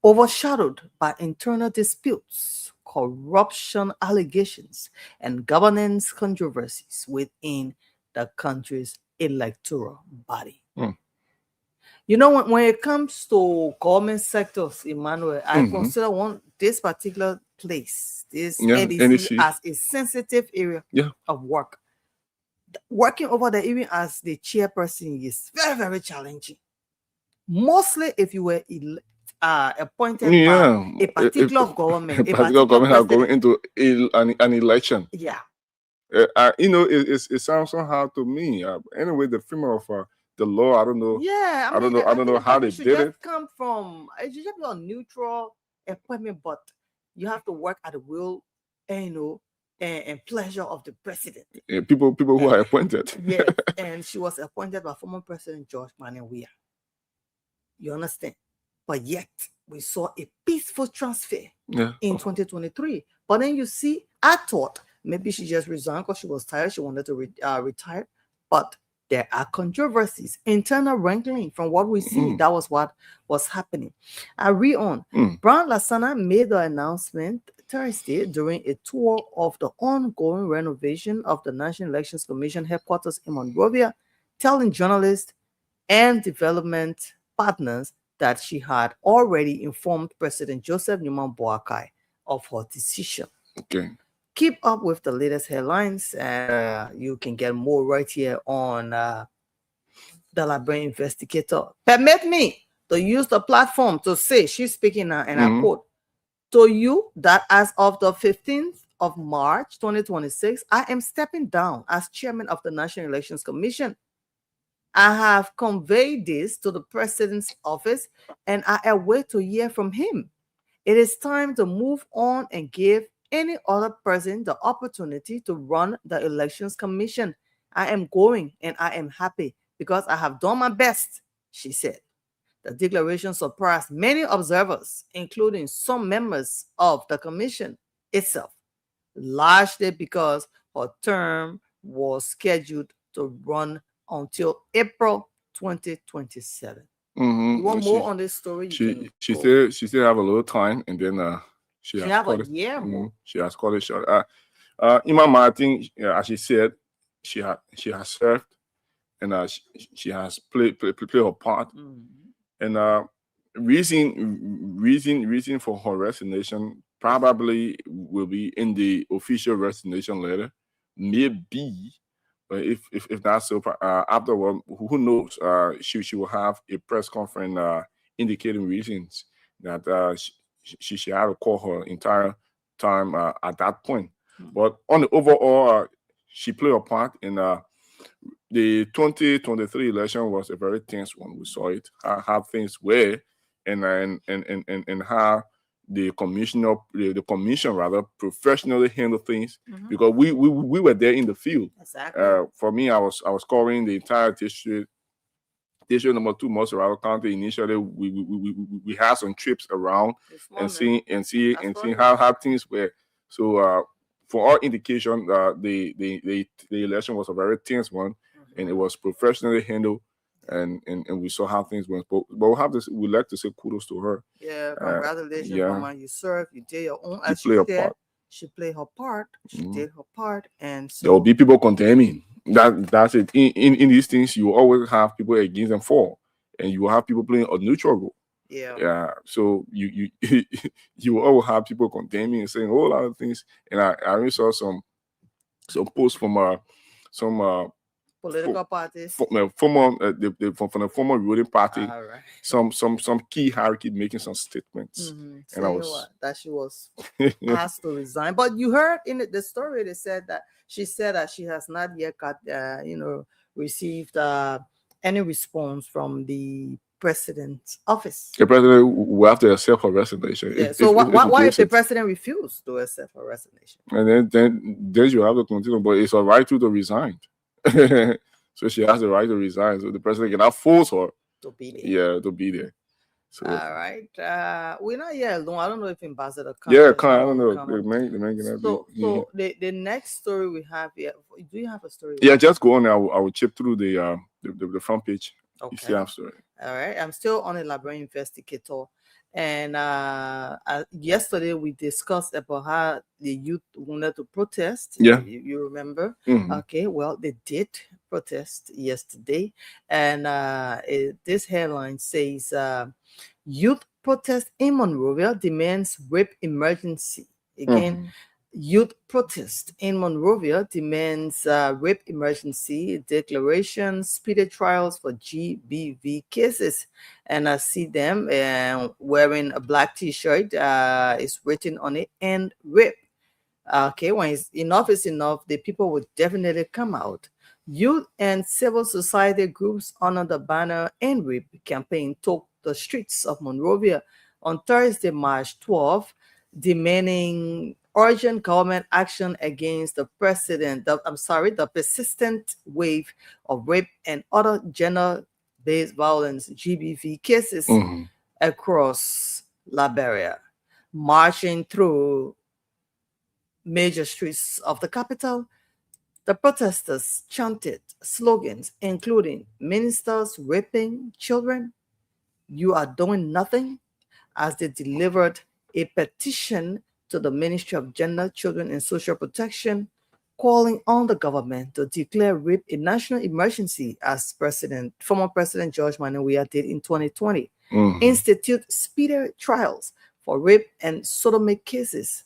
overshadowed by internal disputes, corruption allegations, and governance controversies within the country's electoral body. You know, when it comes to government sectors, Emmanuel, I consider this particular place, this NEC, as a sensitive area of work. Working over there, even as the chairperson, is very, very challenging. Mostly if you were appointed by a particular government. A particular government are going into an election. Yeah. You know, it sounds somehow to me. Anyway, the female of the law, I don't know. Yeah, I don't know how they did it. Come from, it should just be a neutral appointment, but you have to work at the will, and you know, and pleasure of the president. People who are appointed. Yes, and she was appointed by former President George Manuel Weah. You understand? But yet, we saw a peaceful transfer in 2023. But then you see, I thought maybe she just resigned because she was tired. She wanted to retire. But there are controversies, internal wrangling from what we see. That was what was happening. I read on. Brown Lasana made the announcement Thursday during a tour of the ongoing renovation of the National Elections Commission headquarters in Monrovia, telling journalists and development partners that she had already informed President Joseph Newman Boakai of her decision. Okay. Keep up with the latest headlines, and you can get more right here on the Liberian Investigator. Permit me to use the platform to say, she's speaking now, and I quote, to you that as of the 15th of March 2026, I am stepping down as chairman of the National Elections Commission. I have conveyed this to the president's office, and I await to hear from him. It is time to move on and give any other person the opportunity to run the Elections Commission. I am going, and I am happy because I have done my best, she said. The declaration surprised many observers, including some members of the commission itself, largely because her term was scheduled to run until April 2027. You want more on this story? She still have a little time, and then she has have a year more. She has called it short. In my mind, I think, as she said, she has served, and she has played her part. And reason for her resignation probably will be in the official resignation letter, maybe. But if that's so, afterward, who knows? She will have a press conference indicating reasons that she had to call her entire time at that point. But on the overall, she played a part in the 2023 election. Was a very tense one. We saw it, how things were, and how the commission rather professionally handled things, because we were there in the field. Exactly. For me, I was covering the entire district number 2, Moserado County. Initially, we had some trips around and seeing how things were. So for all indication, the election was a very tense one, and it was professionally handled. And we saw how things went, but we'd like to say kudos to her. Yeah, congratulations, Mama. You served, you did your own. As she said, she played her part. She did her part, and so there will be people condemning. That's it. In these things, you always have people against and for, and you will have people playing a neutral role. Yeah. So you will always have people condemning and saying a whole lot of things. And I even saw some posts from some political parties, from the former ruling party. Some key hierarchy making some statements, and I was that she was asked to resign. But you heard in the story, they said that she has not yet got received any response from the president's office. The president will have to accept her resignation. Yeah. So why if the president refused to accept her resignation? And then you have to continue, but it's her right to resign. So she has the right to resign. So the president cannot force her to be there. Yeah, to be there. So, all right. We're not yet alone. I don't know if Ambassador comes. Yeah, I don't know. The next story we have here. Do you have a story? Yeah, just go on. I will chip through the front page. Okay. You still have story. All right. I'm still on a Liberian Investigator. And yesterday we discussed about how the youth wanted to protest. Yeah, you remember? Okay, well, they did protest yesterday, and this headline says, "Youth protest in Monrovia demands rape emergency." Again, youth protest in Monrovia demands rape emergency declaration, speedy trials for GBV cases. And I see them wearing a black T-shirt. It's written on it, "End rape." Okay, when enough is enough, the people will definitely come out. Youth and civil society groups under the banner "End Rape" campaign took the streets of Monrovia on Thursday, March 12th, demanding urgent government action against the persistent wave of rape and other gender-based violence (GBV) cases across Liberia. Marching through major streets of the capital, the protesters chanted slogans including "Ministers raping children," "You are doing nothing," as they delivered a petition to the Ministry of Gender, Children and Social Protection, calling on the government to declare rape a national emergency, as former President George Weah did in 2020. Institute speedy trials for rape and sodomy cases.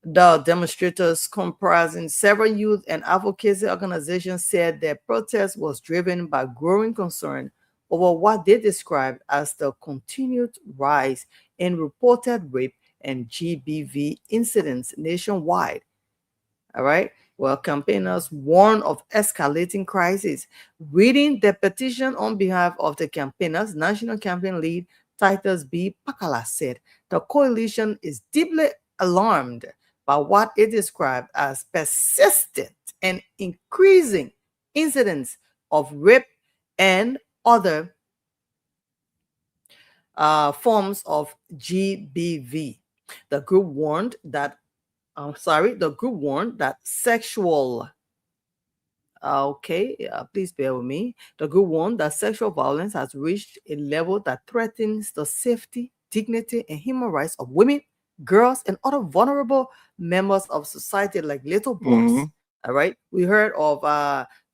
The demonstrators, comprising several youth and advocacy organizations, said their protest was driven by growing concern over what they described as the continued rise in reported rape and GBV incidents nationwide. All right. Well, campaigners warn of escalating crisis. Reading the petition on behalf of the campaigners, National Campaign Lead Titus B. Pakala said the coalition is deeply alarmed by what it described as persistent and increasing incidents of rape and other forms of GBV. The group warned that sexual please bear with me. The group warned that sexual violence has reached a level that threatens the safety, dignity, and human rights of women, girls, and other vulnerable members of society, like little boys. All right. We heard of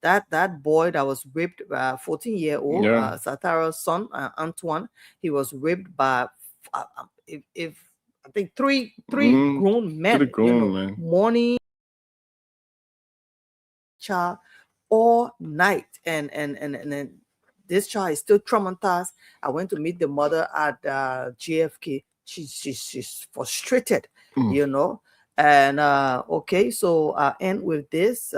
that boy that was raped, 14-year-old Satara's son, Antoine. He was raped by I think three grown men. Morning child all night, and this child is still traumatized. I went to meet the mother at JFK. She's frustrated, And end with this.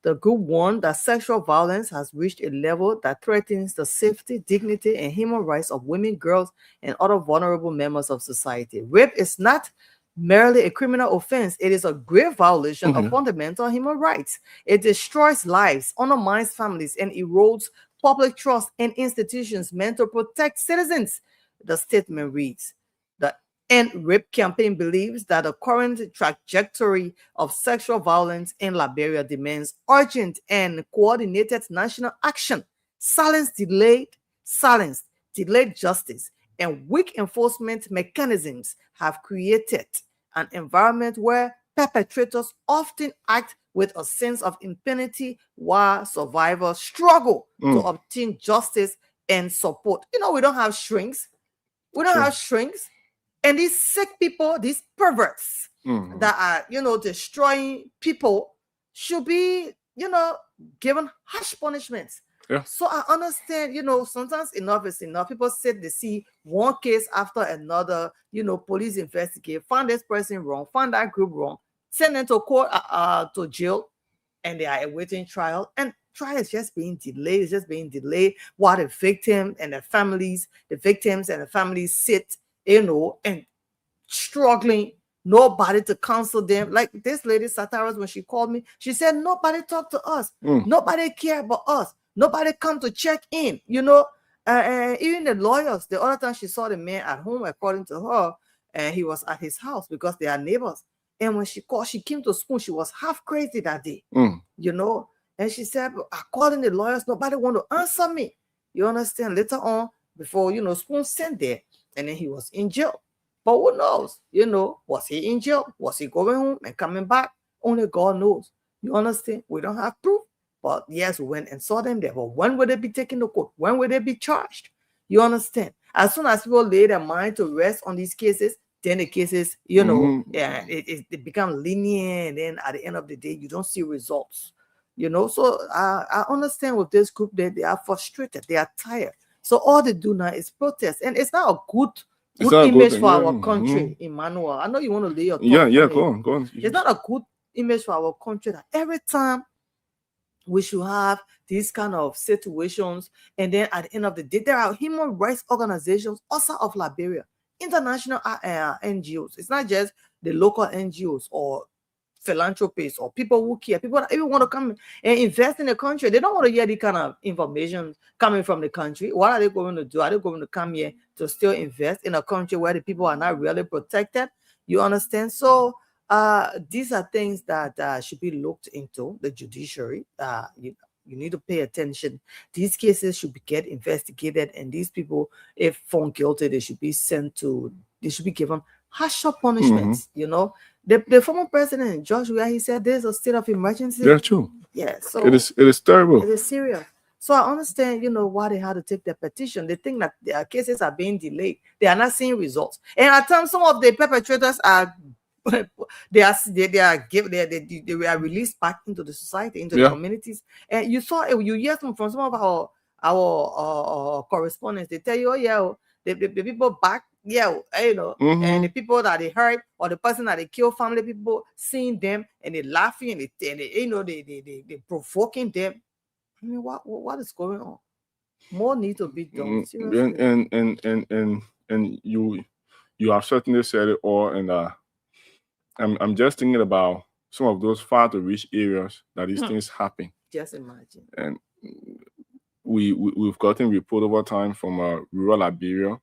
The group warned that sexual violence has reached a level that threatens the safety, dignity, and human rights of women, girls, and other vulnerable members of society. Rape is not merely a criminal offense. It is a grave violation of fundamental human rights. It destroys lives, undermines families, and erodes public trust in institutions meant to protect citizens. The statement reads, the End Rape campaign believes that the current trajectory of sexual violence in Liberia demands urgent and coordinated national action. Delayed justice, and weak enforcement mechanisms have created an environment where perpetrators often act with a sense of impunity while survivors struggle to obtain justice and support. We don't have shrinks. And these sick people, these perverts that are, destroying people should be, given harsh punishments. Yeah. So I understand, sometimes enough is enough. People said they see one case after another, police investigate, find this person wrong, find that group wrong, send them to court, to jail, and they are awaiting trial. And trial is just being delayed. It's just being delayed while the victims and the families sit, and struggling, nobody to counsel them. Like this lady Sataras, when she called me, she said nobody talked to us, nobody cared about us, nobody come to check in. Even the lawyers, the other time she saw the man at home, according to her, and he was at his house because they are neighbors. And when she called, she came to Spoon, she was half crazy that day, and she said, I called in the lawyers, nobody want to answer me. You understand? Later on, before Spoon sent there, and then he was in jail. But who knows? Was he in jail? Was he going home and coming back? Only God knows. You understand? We don't have proof. But yes, we went and saw them there. But when will they be taken to court? When will they be charged? You understand? As soon as people lay their mind to rest on these cases, then the cases, it become linear. And then at the end of the day, you don't see results. So I understand with this group that they are frustrated. They are tired. So all they do now is protest. And it's not a good image for our country, Emmanuel. I know you want to lay your thoughts. Go on. It's not a good image for our country that every time we should have these kind of situations, and then at the end of the day, there are human rights organizations outside of Liberia, international NGOs. It's not just the local NGOs or philanthropists or people who care, people that even want to come and invest in the country. They don't want to hear the kind of information coming from the country. What are they going to do? Are they going to come here to still invest in a country where the people are not really protected? You understand? So these are things that should be looked into, the judiciary. You need to pay attention. These cases should get investigated, and these people, if found guilty, they should be given harsher punishments. You know, the former president, George, where he said there's a state of emergency. Yeah, true. Yeah, so it is terrible. It is serious. So I understand, why they had to take the petition. They think that their cases are being delayed. They are not seeing results, and at times some of the perpetrators are they were released back into the society, into the communities. And you hear from some of our correspondents. They tell you, oh yeah, the people back, and the people that they hurt or the person that they kill, family people, seeing them and they laughing and they provoking them. I mean, what is going on? More need to be done. Seriously. And you have certainly said it all, and I'm just thinking about some of those far to reach areas that these things happen. Just imagine. And we've gotten report over time from rural Liberia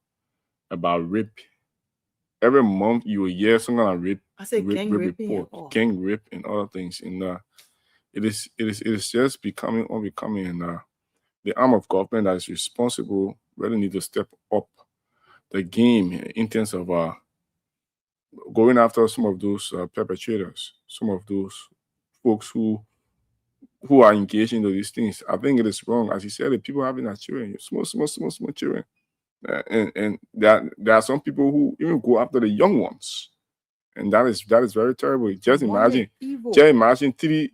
about rape. Every month you will hear some kind of rape report, gang rape and other things. And it is just becoming unbecoming. And the arm of government that is responsible really need to step up the game in terms of going after some of those perpetrators, some of those folks who are engaged into these things. I think it is wrong, as you said, the people having their children, small children, and there are some people who even go after the young ones, and that is very terrible. Just imagine three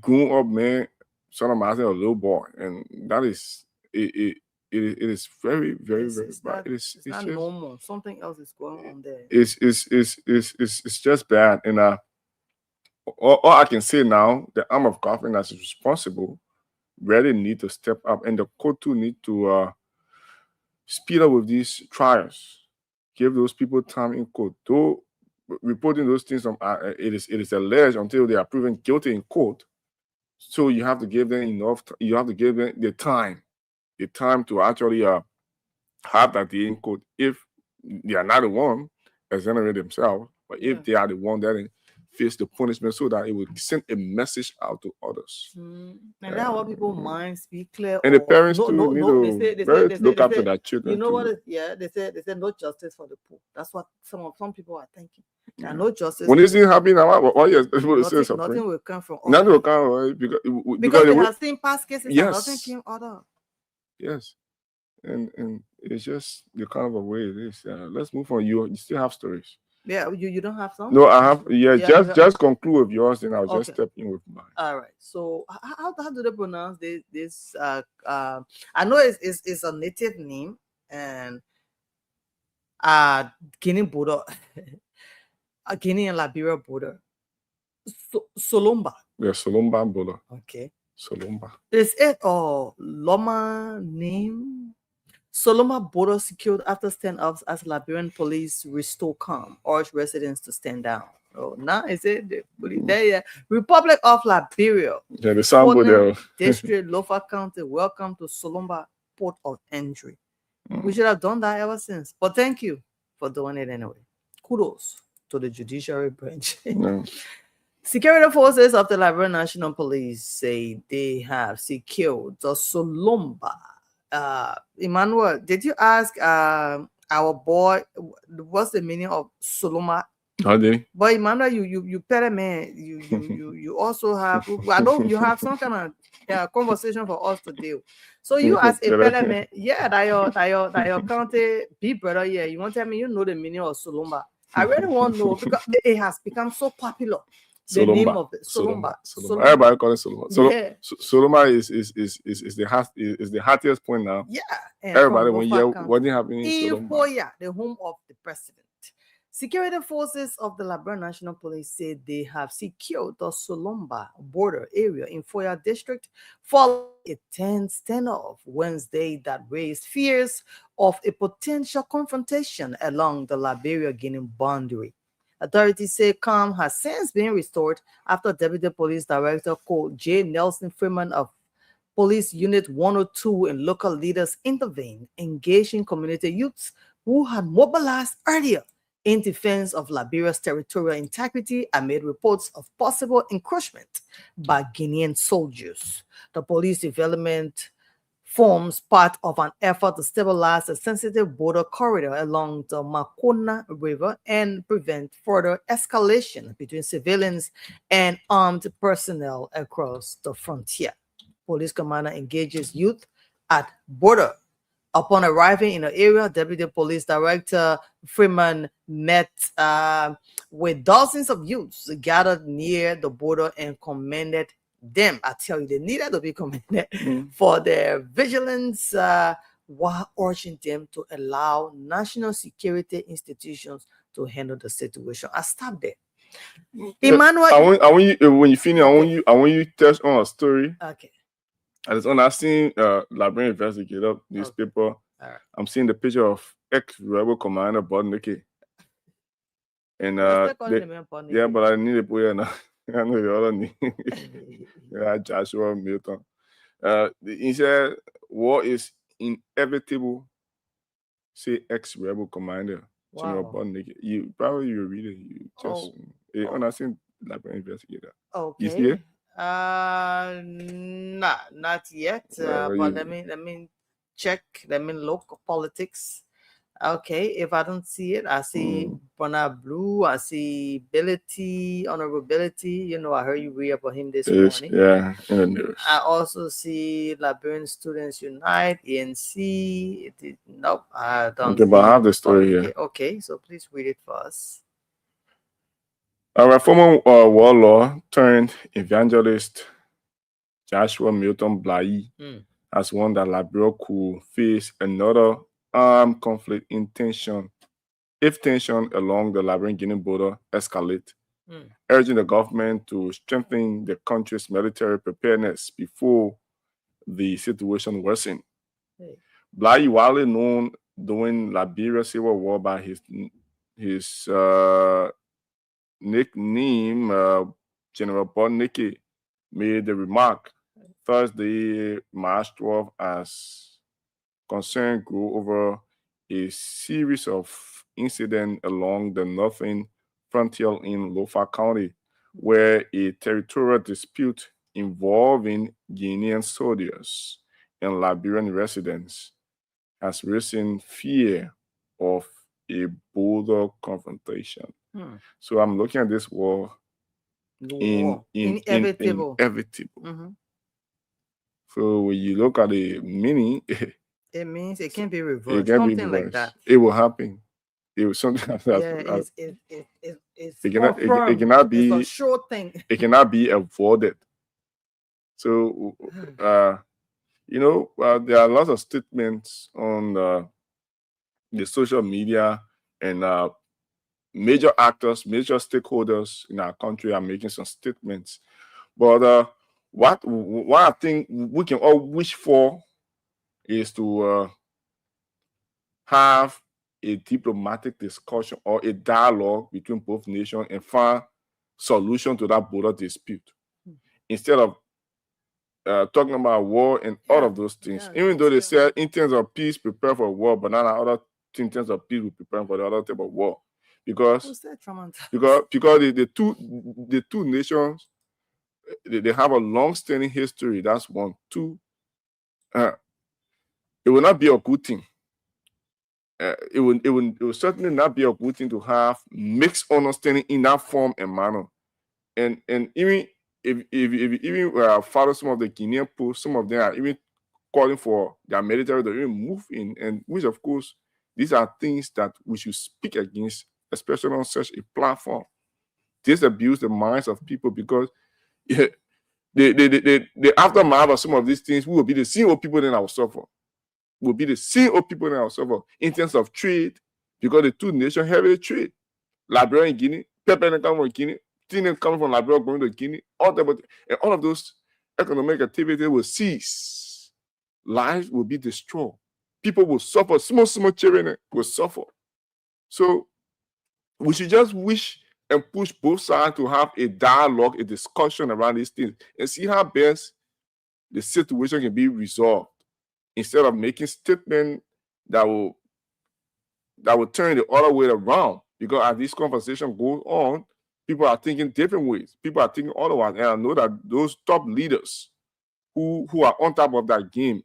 grown up men, son of a little boy, and that is it. It is very, very, very bad. It's not just normal. Something else is going on there. It's just bad. And all I can say now, the arm of government that is responsible really need to step up, and the court too need to speed up with these trials. Give those people time in court. Though reporting those things, it is alleged until they are proven guilty in court. So you have to give them enough. You have to give them the time to actually have that day in court. If they are not the one exonerate themselves, but if they are the one that face the punishment, so that it will send a message out to others. And that's what people's minds be clear. And the parents too need to look after their children. You know what? They said no justice for the poor. That's what some people are thinking. No justice. When this thing happening, what yes, people say something. Nothing will come from. Nothing will come because we have seen past cases. Yes. And nothing came out of. Yes, and it's just the kind of a way it is. Let's move on. You still have stories. Yeah, you don't have some? No, I have. Yeah, just conclude with yours, and I'll just step in with mine. All right. So how do they pronounce this? I know it's a native name, and Guinea border, Guinea and Liberia border, Solomba. Yeah, Solomba border. Okay. Solomba. Is it a Loma name? Solomba border secured after standoffs as Liberian police restore calm, urge residents to stand down. Oh, now is it the Republic of Liberia? Yeah, the sample there. District, Lofa County, welcome to Solomba Port of Entry. We should have done that ever since. But thank you for doing it anyway. Kudos to the judiciary branch. Security forces of the Liberian National Police say they have secured the Solomba. Emmanuel, did you ask our boy what's the meaning of Solomba? How did he? But Emmanuel, you better man. You also have. I know you have some kind of conversation for us to do. So you ask a better man. Yeah, that your county be brother. Yeah, you want to tell me you know the meaning of Solomba? I really want to know because it has become so popular. The name of it, Solomba. Everybody call it Solomba. Solomba is the happiest point now. Yeah, everybody when you happening in Solomba, the home of the president. Security forces of the Liberia National Police said they have secured the Solomba border area in Foya district following a tense standoff Wednesday that raised fears of a potential confrontation along the Liberia-Guinea boundary. Authorities say calm has since been restored after Deputy Police Director Cole J. Nelson Freeman of Police Unit 102 and local leaders intervened, engaging community youths who had mobilized earlier in defense of Liberia's territorial integrity amid reports of possible encroachment by Guinean soldiers. The police development forms part of an effort to stabilize the sensitive border corridor along the Makona River and prevent further escalation between civilians and armed personnel across the frontier. Police commander engages youth at border. Upon arriving in the area, Deputy Police Director Freeman met with dozens of youths gathered near the border and commended them. I tell you, they needed to be commended for their vigilance while urging them to allow national security institutions to handle the situation. I stopped there. Emmanuel, I want you when you finish. I want you to touch on a story. Okay. And it's on. I've seen Liberian Investigator newspaper. Right. I'm seeing the picture of ex-rebel commander Bodnike. And yeah, but I need to put it now. I know the other name. Yeah, Joshua Milton. He said war is inevitable. Say ex-rebel commander. Wow. You probably you read it. You just understand Liberian Investigator. Okay. You see it? Not yet. But let me check. Let me look politics. Okay, if I don't see it, I see Bernard Blue, I see Honorability. You know, I heard you read about him this morning. Yeah, in the news. I also see Liberian Students Unite, ENC. Nope, I don't. Okay, but I have the story here. Okay, so please read it for us. Our former warlord turned evangelist Joshua Milton Blai has warned that Liberia could face another armed conflict if tension along the Liberian-Guinea border escalate, urging the government to strengthen the country's military preparedness before the situation worsened. Blai, widely known during Liberia's civil war by his nickname General Bodnike, made the remark Thursday, March 12, as concern grew over a series of incidents along the northern frontier in Lofa County, where a territorial dispute involving Guinean soldiers and Liberian residents has risen fear of a border confrontation. So I'm looking at this war inevitable. So when you look at the meaning, it means it can be reversed. It can something be reversed. Like that. It will happen. It was something like that. It cannot be it's a sure thing. It cannot be avoided. So there are lots of statements on the social media, and major actors, major stakeholders in our country are making some statements. But what I think we can all wish for is to have a diplomatic discussion or a dialogue between both nations and find solution to that border dispute, instead of talking about war and all of those things. Even though they say in terms of peace, prepare for war, but not other in terms of peace, we prepare for the other type of war, because the two nations, they have a long-standing history. That's one. Two, it will not be a good thing. It will certainly not be a good thing to have mixed understanding in that form and manner. And even if even follow some of the Guinean posts, some of them are even calling for their military to even move in, and which of course these are things that we should speak against, especially on such a platform. This abuse the minds of people, because the aftermath of some of these things, we will be the same old people that will suffer. Will be the same old people that will suffer in terms of trade, because the two nations heavily trade. Liberia and Guinea, pepper coming from Guinea, tin coming from Liberia going to Guinea, and all of those economic activities will cease. Lives will be destroyed. People will suffer. Small children will suffer. So we should just wish and push both sides to have a dialogue, a discussion around these things, and see how best the situation can be resolved, instead of making statements that will turn the other way around. Because as this conversation goes on, people are thinking different ways. People are thinking otherwise. And I know that those top leaders who are on top of that game,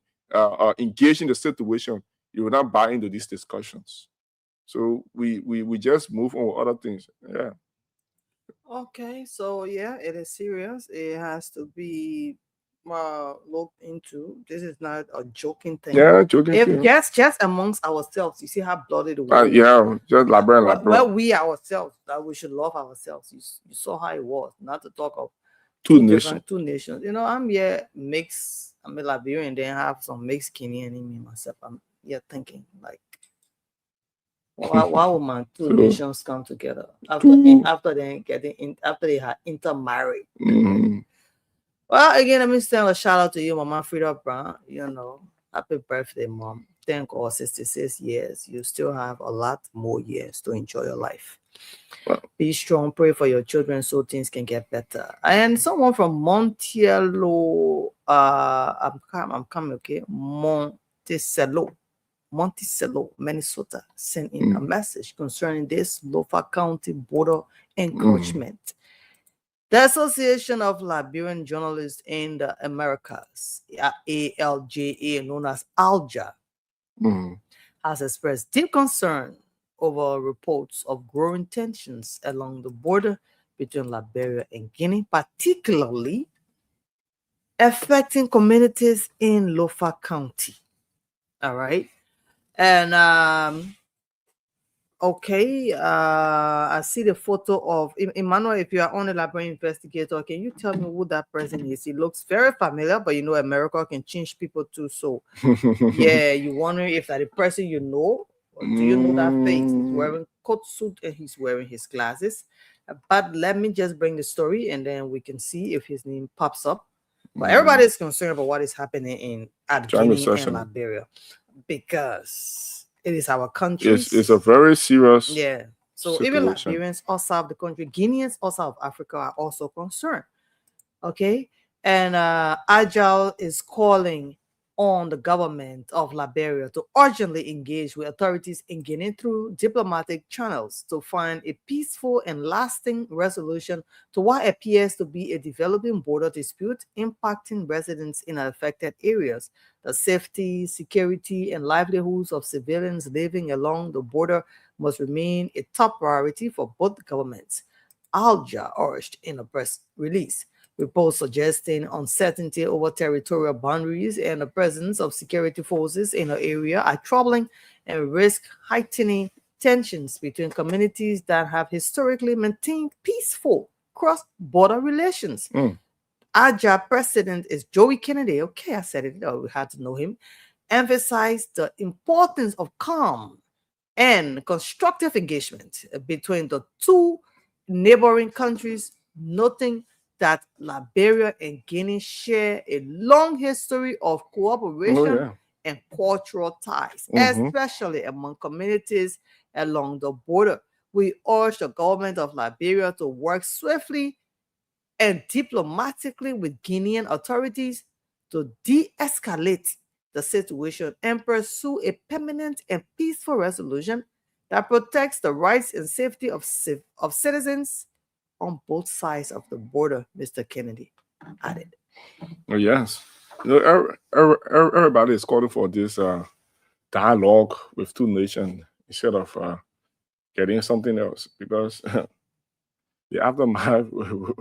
engaging the situation, you will not buy into these discussions. So we just move on with other things. Yeah. Okay, so yeah, it is serious. It has to be looked into. This is not a joking thing. Yeah, joking If thing. just amongst ourselves, you see how bloody the war is. Yeah, just Liberia. Well, we ourselves, that we should love ourselves. You saw how it was. Not to talk of Two nations. Two nations. You know, I'm here mixed. I'm a Liberian, then I have some mixed Kenyan in me myself. I'm here thinking like, why would my two nations come together after they had intermarried? Well, again, let me send a shout out to you, Mama Frida Brown. You know, happy birthday, Mom. Thank God, 66 years. You still have a lot more years to enjoy your life. Be strong, pray for your children so things can get better. And someone from Monticello, I'm coming, okay? Monticello, Minnesota, sent in a message concerning this Lofa County border encroachment. The Association of Liberian Journalists in the Americas, ALJA, known as ALJA, has expressed deep concern over reports of growing tensions along the border between Liberia and Guinea, particularly affecting communities in Lofa County. All right. And okay, I see the photo of Emmanuel. If you are on a Liberian investigator, can you tell me who that person is? He looks very familiar, but you know, America can change people too. So, yeah, you wondering if that the person you know, or do you know that face? He's wearing coat suit and he's wearing his glasses. But let me just bring the story, and then we can see if his name pops up. But everybody is concerned about what is happening at Guinea and Liberia, because it is our country. It's a very serious So situation. even Liberians outside of the country, Guineans outside of Africa are also concerned. Okay. And Agile is calling on the government of Liberia to urgently engage with authorities in Guinea through diplomatic channels to find a peaceful and lasting resolution to what appears to be a developing border dispute impacting residents in affected areas. The safety, security, and livelihoods of civilians living along the border must remain a top priority for both governments, Alja urged in a press release. Reports suggesting uncertainty over territorial boundaries and the presence of security forces in the area are troubling and risk heightening tensions between communities that have historically maintained peaceful cross-border relations. Aja president is Joey Kennedy. Okay, I said it. We had to know him. Emphasized the importance of calm and constructive engagement between the two neighboring countries, noting that Liberia and Guinea share a long history of cooperation and cultural ties, especially among communities along the border. We urge the government of Liberia to work swiftly and diplomatically with Guinean authorities to de-escalate the situation and pursue a permanent and peaceful resolution that protects the rights and safety of citizens on both sides of the border, Mr. Kennedy added. Oh, yes. You know, everybody is calling for this dialogue with two nations instead of getting something else, because the aftermath will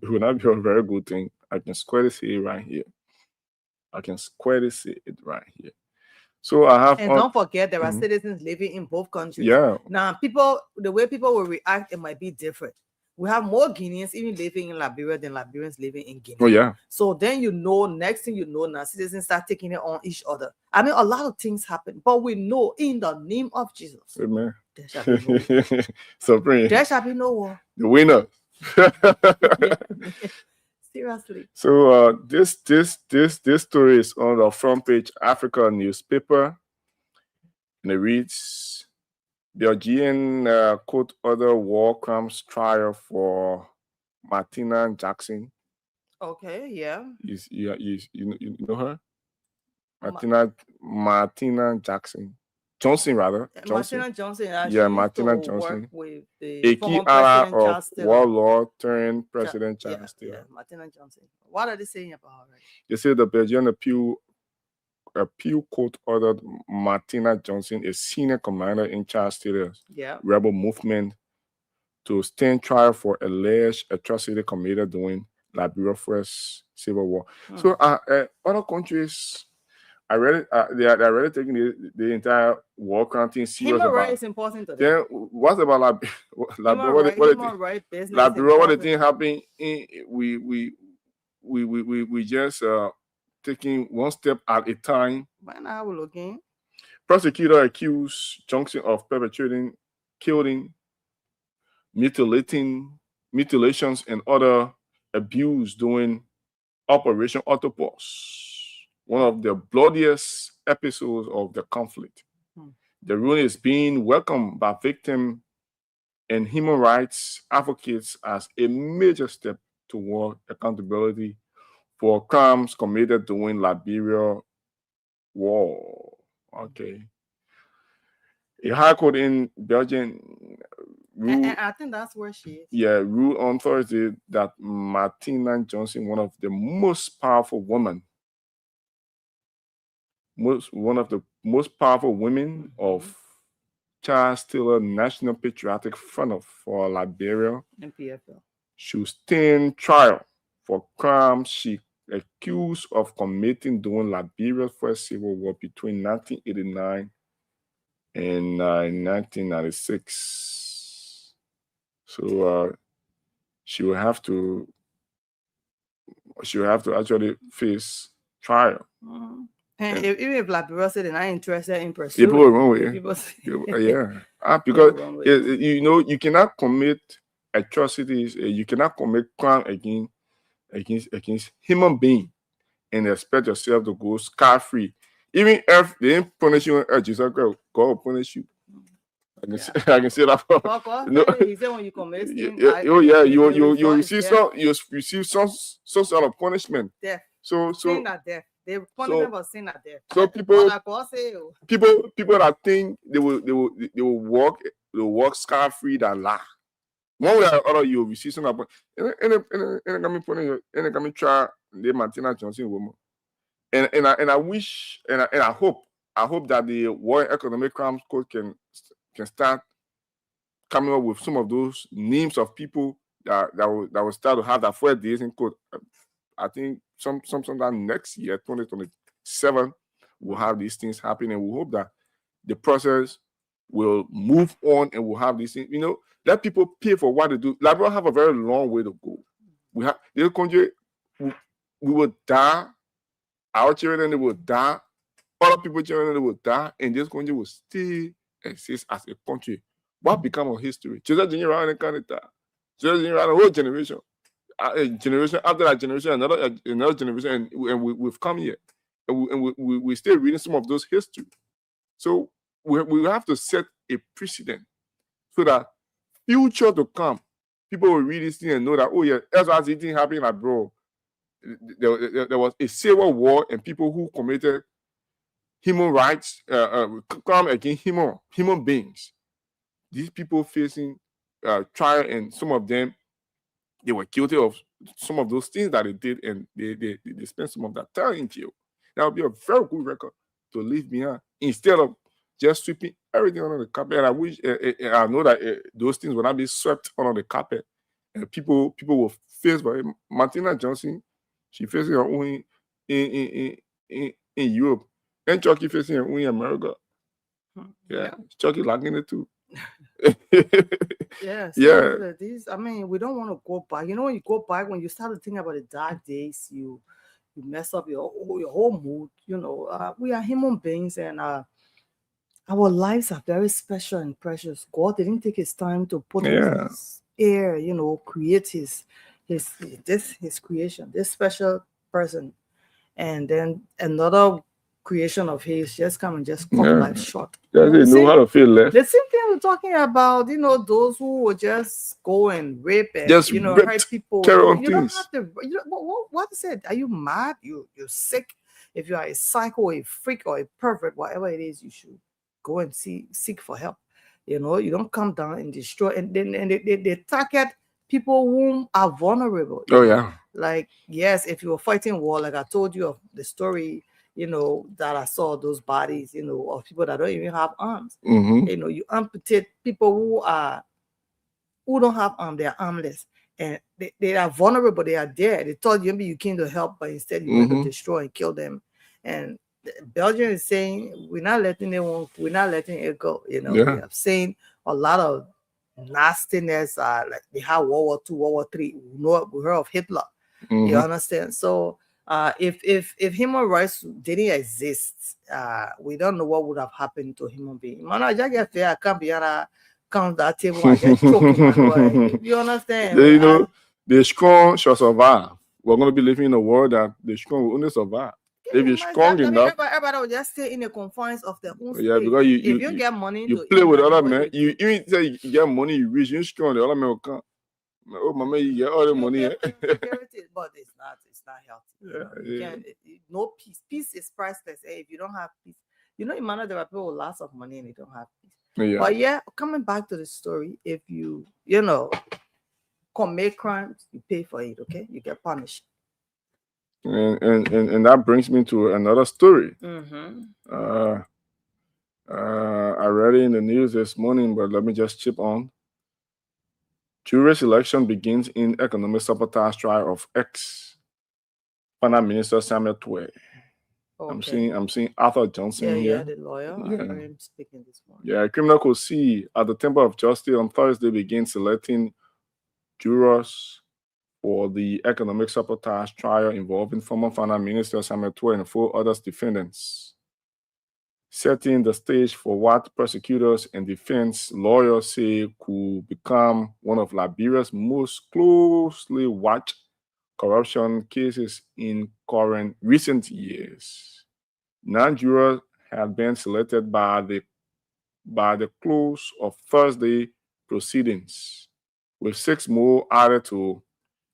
not be a very good thing. I can squarely say it right here. So I have, and don't forget, there are citizens living in both countries. Yeah. Now, the way people will react, it might be different. We have more Guineans even living in Liberia than Liberians living in Guinea. Oh, yeah. So then next thing you know, now citizens start taking it on each other. I mean, a lot of things happen, but we know in the name of Jesus, Amen. There shall be no war. Supreme. There shall be no war. The winner. Seriously. So this story is on the front page Africa newspaper, and it reads: Belgian court order war crimes trial for Martina Jackson. Okay, yeah. You know her? Martina Jackson. Johnson, rather. Johnson. Martina Johnson. Yeah, Martina Work Johnson. with the A key former ally president of Charles Taylor. warlord turned President Charles Taylor. Yeah, Martina Johnson. What are they saying about her? They say the Belgian appeal court ordered Martina Johnson, a senior commander in Charles Taylor's rebel movement, to stand trial for alleged atrocity committed during Liberia's first civil war. So, other countries, I read it. They are already taking the entire war crime thing serious. Human rights is important to them. Then what about Liberia? Liberia, what the thing happened? We just taking one step at a time. Right now, we're looking. Prosecutor accused Johnson of perpetrating, killing, mutilations, and other abuse during Operation Octopus, one of the bloodiest episodes of the conflict. The ruling is being welcomed by victims and human rights advocates as a major step toward accountability for crimes committed during Liberia war. Okay. A high court in Belgium ruled, and I think that's where she is. Yeah, ruled on Thursday that Martina Johnson, one of the most powerful women, one of the most powerful women of Charles Taylor National Patriotic Front for Liberia, NPFL, should stand trial for crimes she accused of committing during Liberia's first civil war between 1989 and 1996. So she will have to actually face trial. And even if Liberia said they're not interested in pursuing, people will run with because you cannot commit atrocities, you cannot commit crime against human being and expect yourself to go scot-free. Even if they didn't punish you, Jesus God will punish you. I can say that. He said when you commit sin, you receive some sort of punishment. Death. So sin at death. They punish them for sin at death. So people that think they will walk scot-free that lie. One way or other, you will receive some of and coming try the Martina Johnson woman. And I wish and I hope that the War Economic Crimes Court can start coming up with some of those names of people that will start to have that 4 days in court. I think sometime next year, 2027, we'll have these things happen, and we hope that the process will move on and we'll have these things. Let people pay for what they do. Liberia have a very long way to go. We have this country. We will die. Our children, they will die. Other people's children, they will die, and this country will still exist as a country. What become of history? Just generation in Canada, just a whole generation. A generation after that generation, another generation, and we've come here, and we're still reading some of those history. So we have to set a precedent so that future to come, people will read this thing and know that, oh yeah, that's why this thing happened like, bro. There was a civil war and people who committed human rights, crime against human beings. These people facing trial, and some of them, they were guilty of some of those things that they did, and they spent some of that time in jail. That would be a very good record to leave behind instead of just sweeping everything under the carpet. And I wish I know that those things will not be swept under the carpet, and people will face. But Martina Johnson, she facing her own in Europe, and Chucky facing her own in America. Yeah. Chucky lacking it too. Yes. Yeah. I mean, we don't want to go back. When you go back, when you start to think about the dark days, you mess up your whole mood. We are human beings, and our lives are very special and precious. God didn't take his time to put his air, create his creation, this special person, and then another creation of his just come and just cut life short. They know how to feel left. The same thing we're talking about, those who will just go and rape and just hurt people. You don't have to. What is it? Are you mad? You're sick. If you are a psycho, a freak, or a pervert, whatever it is, you should go and seek for help. You don't come down and destroy. And then they target people who are vulnerable. Like, yes, if you were fighting war, like I told you of the story, that I saw those bodies, of people that don't even have arms. You amputate people who don't have arms, they are armless. And they are vulnerable, they are there. They told you maybe you came to help, but instead you went to destroy and kill them. And Belgium is saying we're not letting it go. We have seen a lot of nastiness, like they had World War II, World War III. We heard of Hitler. You understand? So if human rights didn't exist, we don't know what would have happened to human beings. Man, I just get fair. I can't be count that table. I just choking. You understand? The strong shall survive. We're going to be living in a world that the strong will only survive. If you're strong enough, everybody will just stay in the confines of their own state. Because if you get money, you play with other men. You even say you get money, you rich, you're strong. The other men will come. Oh, my man, you get all the money. But it's not healthy. No peace. Peace is priceless. Hey, if you don't have peace, Emmanuel, there are people with lots of money and they don't have peace. But coming back to the story, if you commit crimes, you pay for it. Okay, you get punished. And that brings me to another story. I read it in the news this morning, but let me just chip on. Jury's election begins in economic sabotage trial of ex-Finance Minister Samuel Tuer. Okay. I'm seeing Arthur Johnson here. Yeah, the lawyer. I heard him speaking this morning. Yeah, Criminal Code C at the Temple of Justice on Thursday began selecting jurors for the economic sabotage trial involving former Finance Minister Samuel Tuer and 4 other defendants, setting the stage for what prosecutors and defense lawyers say could become one of Liberia's most closely watched corruption cases in recent years. 9 jurors have been selected by the close of Thursday proceedings, with 6 more added to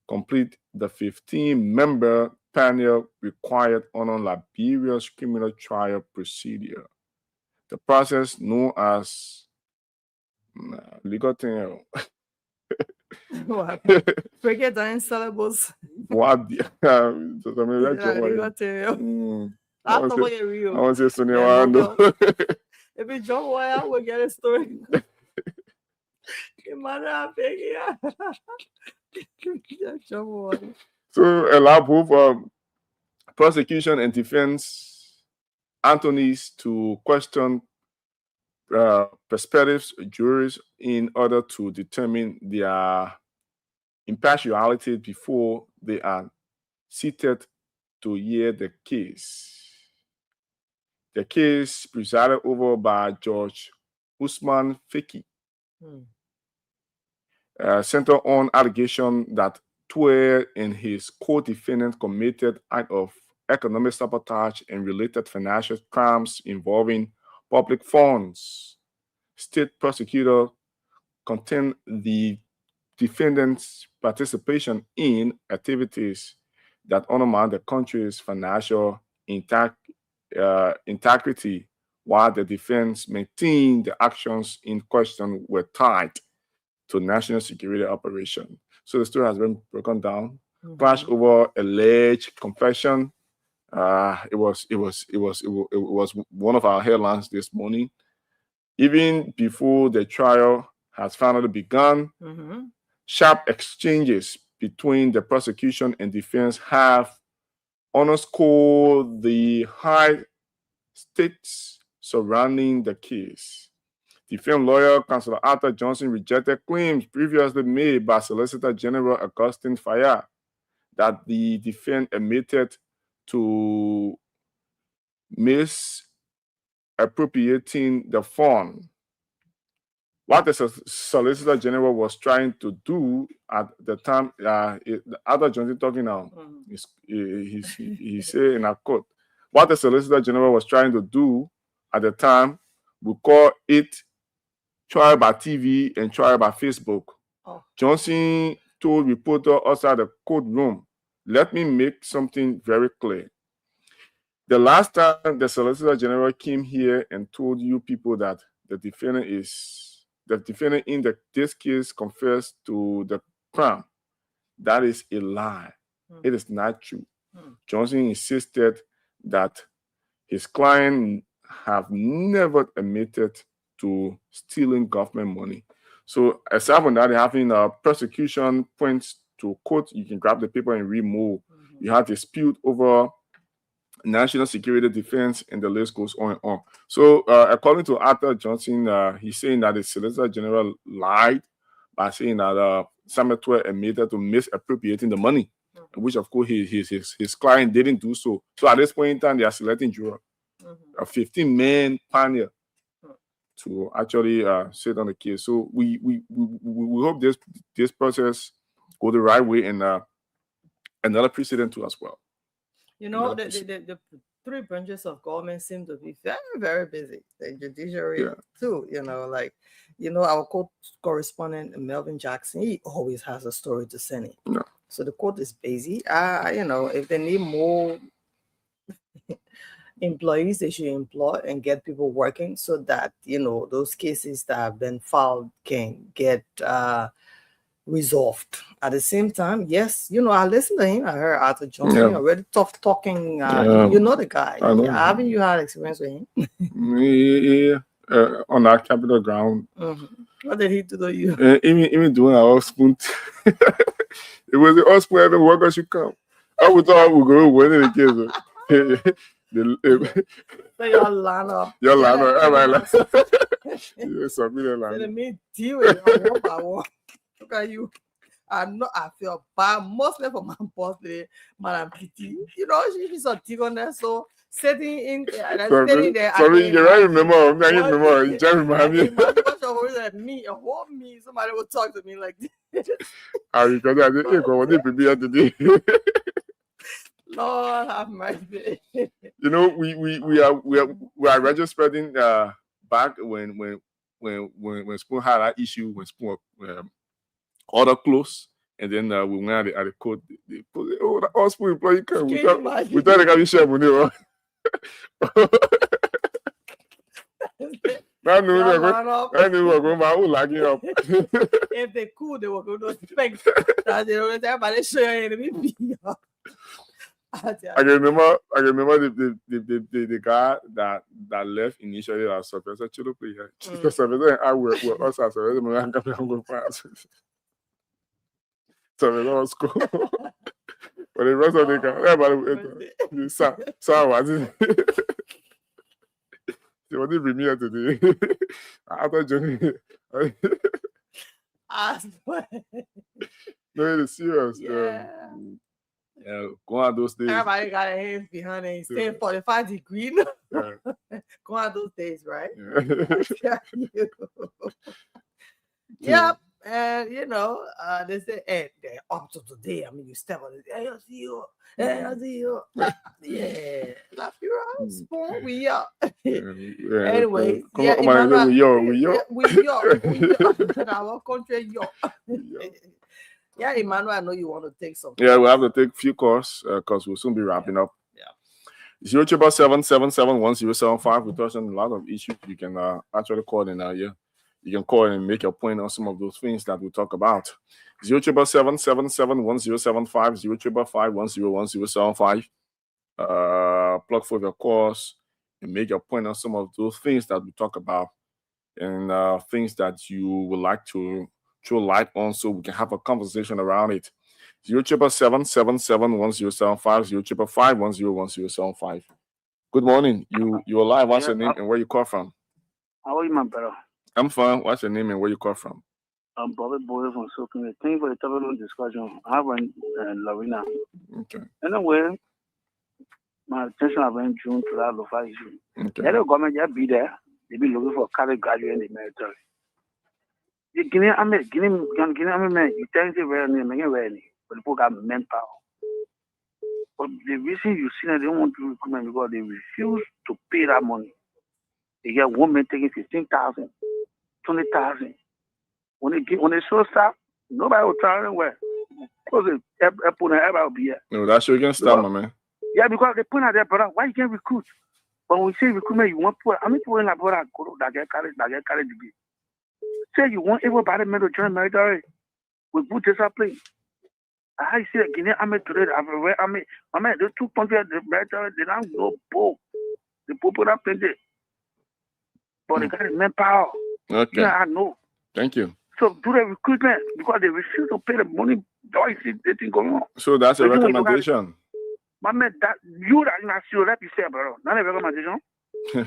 complete the 15-member panel required under Liberia's criminal trial procedure. The process known as legal thing. Break it down in syllables. What? I want to say Sonia. If it's John Wire, we'll get a story. So allow both prosecution and defense attorneys to question prospective juries in order to determine their impartiality before they are seated to hear the case. The case presided over by Judge Usman Feki, centered on allegation that Tuer and his co-defendants committed acts of economic sabotage and related financial crimes involving public funds. State prosecutor contend the defendants' participation in activities that undermine the country's financial integrity, while the defense maintained the actions in question were tied to national security operation. So the story has been broken down. Clash over alleged confession. It was one of our headlines this morning. Even before the trial has finally begun, sharp exchanges between the prosecution and defense have underscored the high stakes surrounding the case. Defense lawyer Councillor Arthur Johnson rejected claims previously made by Solicitor General Augustine Fayad that the defense admitted to misappropriating the fund. What the Solicitor General was trying to do at the time, Arthur Johnson talking now, he said in a quote, what the Solicitor General was trying to do at the time, we call it trial by TV and trial by Facebook. Johnson told reporter outside the courtroom, let me make something very clear. The last time the Solicitor General came here and told you people that the defendant in this case confessed to the crime, that is a lie. It is not true. Johnson insisted that his client have never admitted to stealing government money. So aside from that, having prosecution points to court, you can grab the paper and read more. You have dispute over national security defense, and the list goes on and on. So according to Arthur Johnson, he's saying that the Solicitor General lied by saying that Samuel admitted to misappropriating the money, which of course his client didn't do so. So at this point in time, they are selecting juror, a 15-man panel to actually sit on the case. So we hope this process go the right way, and another precedent too as well. You know, the three branches of government seem to be very, very busy. The judiciary too, our court correspondent, Melvin Jackson, he always has a story to send in. Yeah. So the court is busy. If they need more employees, they should employ and get people working so that, those cases that have been filed can get resolved. At the same time, yes, I listened to him. I heard Arthur Johnson already tough talking. You know the guy. Haven't you had experience with him? Yeah, on our capital ground. What did he do to you? Even doing our spoon. It was the spoon every worker should come. I would thought we go win the case. So y'all line up. Y'all line up. Yes, I'm in line. Let me deal with it one by one. Look at you. I feel bad, mostly for my boss today, Madam Kitty. She's a tick on there, so sitting in there. Sorry, you right? Remember? You just remind me. Me, a whole me. Somebody will talk to me like this. Because I didn't go prepare today. Lord have mercy. We are registering back when Spoon had that issue, when Spoon order close, and then we went at the court. They put the all Spoon employee come. We thought they can be share money. I knew we were going my own lagging up. If they could, they were going to expect that everybody share enemy. I can remember the guy that left initially as Professor Chilupi here. Because Professor and I were us as a so was school. But the rest of the guy, everybody was it? They want to bring me here today. After Johnny. I swear. No, it's serious. Yeah, go on those days. Everybody got their hands behind it. Staying 45 degrees. Go on those days, right? Yep. And they say, hey, they're up to today. I mean, you step on it. Hey, I see you. Yeah. Love you out. Spoon, we up. Anyway, we up. In our country, Yeah, Emmanuel, I know you want to take some. Yeah, we'll have to take a few calls because we'll soon be wrapping up. 077771075. We touched on a lot of issues. You can actually call in here. You can call and make your point on some of those things that we talk about. 077771075, 055101075. Plug for your calls and make your point on some of those things that we talk about and things that you would like to throw light on so we can have a conversation around it. 077771075, 055101075. Good morning. You're live. What's your name and where you call from? How are you, my brother? I'm fine. What's your name and where you call from? I'm Bobby Boy from Soaking. Thank you for the topic discussion. I have Lavina. Okay. Anyway, my attention has been June to that local issue. Okay. The government just be there. They be looking for college graduate in the military. You Guinea Army, you tell me where any, but the people got manpower. But the reason you see that they don't want to recruitment because they refuse to pay that money. They get one man taking 15,000, 20,000. When they show staff, nobody will try anywhere. Because everybody will be here. No, that's your against that, my man. Yeah, because they put out their brother. Why you can't recruit? But when we say recruitment, you want people. I mean, people in that brother that get carried degree. Say you want everybody to join military with good discipline. I see a Guinea army today. I mean, the 2 countries, the military, they don't know both. The people that plenty. But they got the manpower. Okay. Yeah, I know. Thank you. So do the recruitment because they refuse to pay the money. Why see the thing going on? So that's a recommendation. My man, that you that not sure that you say, bro. Not a recommendation.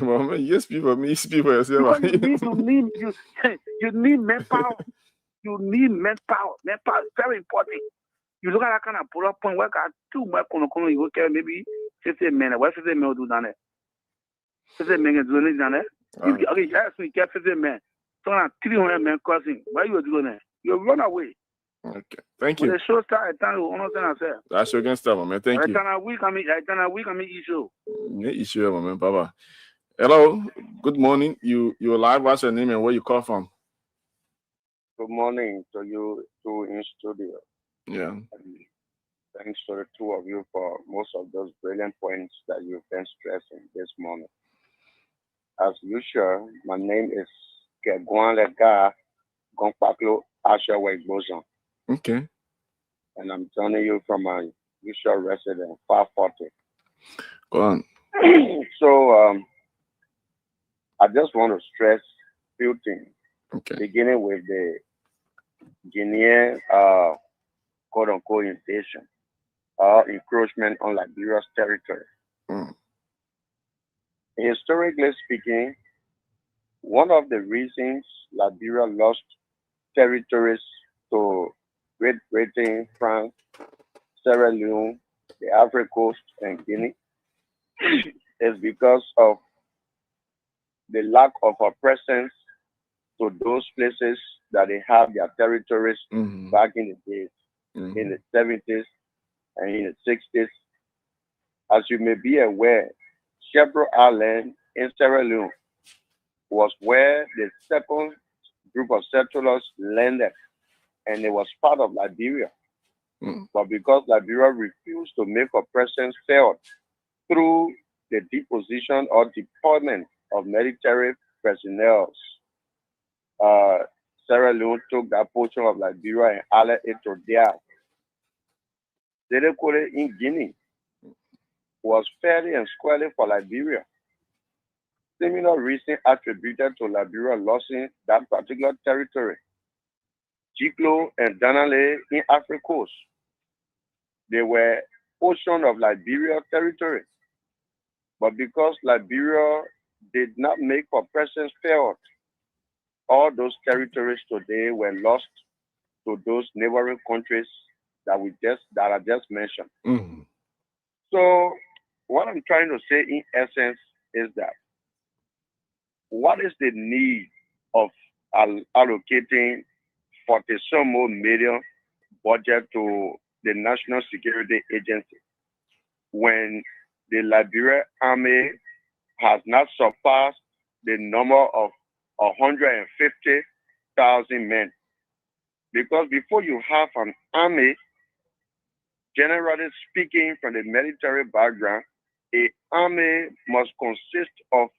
Well, man, you speak for me, speak for yourself. Because you need manpower. You need manpower. Manpower is very important. You look at that kind of pull up point where got 2 more you will care maybe 50 men. What 50 men do down there? 50 men do this down there. Okay, yes, we get 50 men. So now 300 men crossing. Why you doing that? You run away. Okay, thank you. When the show start, I tell you, understand myself. That's your against that, my man. Thank you. I week, I mean issue. Yeah, issue, my man. Bye-bye. Hello, good morning. You are live. What's your name and where you call from? Good morning to you two in studio. Yeah. And thanks to the 2 of you for most of those brilliant points that you've been stressing this morning. As usual, my name is Kegwan Lega Gonkpaklo Ashawe Bozon. Okay. And I'm joining you from my usual residence, 540. Go on. So I just want to stress a few things. Okay. Beginning with the Guinean quote-unquote invasion or encroachment on Liberia's territory. Historically speaking, one of the reasons Liberia lost territories to Great Britain, France, Sierra Leone, the Ivory Coast, and Guinea is because of the lack of a presence to those places that they have their territories back in the days, in the 70s and in the 60s. As you may be aware, Chevron Island in Sierra Leone was where the second group of settlers landed, and it was part of Liberia. But because Liberia refused to make a presence felt through the deposition or deployment of military personnel, Sierra Leone took that portion of Liberia and added it to theirs. Statutory in Guinea was fairly and squarely for Liberia. Similar reason attributed to Liberia losing that particular territory. Jiklo and Danale in Ivory Coast. They were portion of Liberia territory. But because Liberia did not make a presence felt, all those territories today were lost to those neighboring countries that I just mentioned. So what I'm trying to say in essence is that what is the need of allocating 40-some more million budget to the National Security Agency when the Liberia Army has not surpassed the number of 150,000 men? Because before you have an army, generally speaking, from the military background, an army must consist of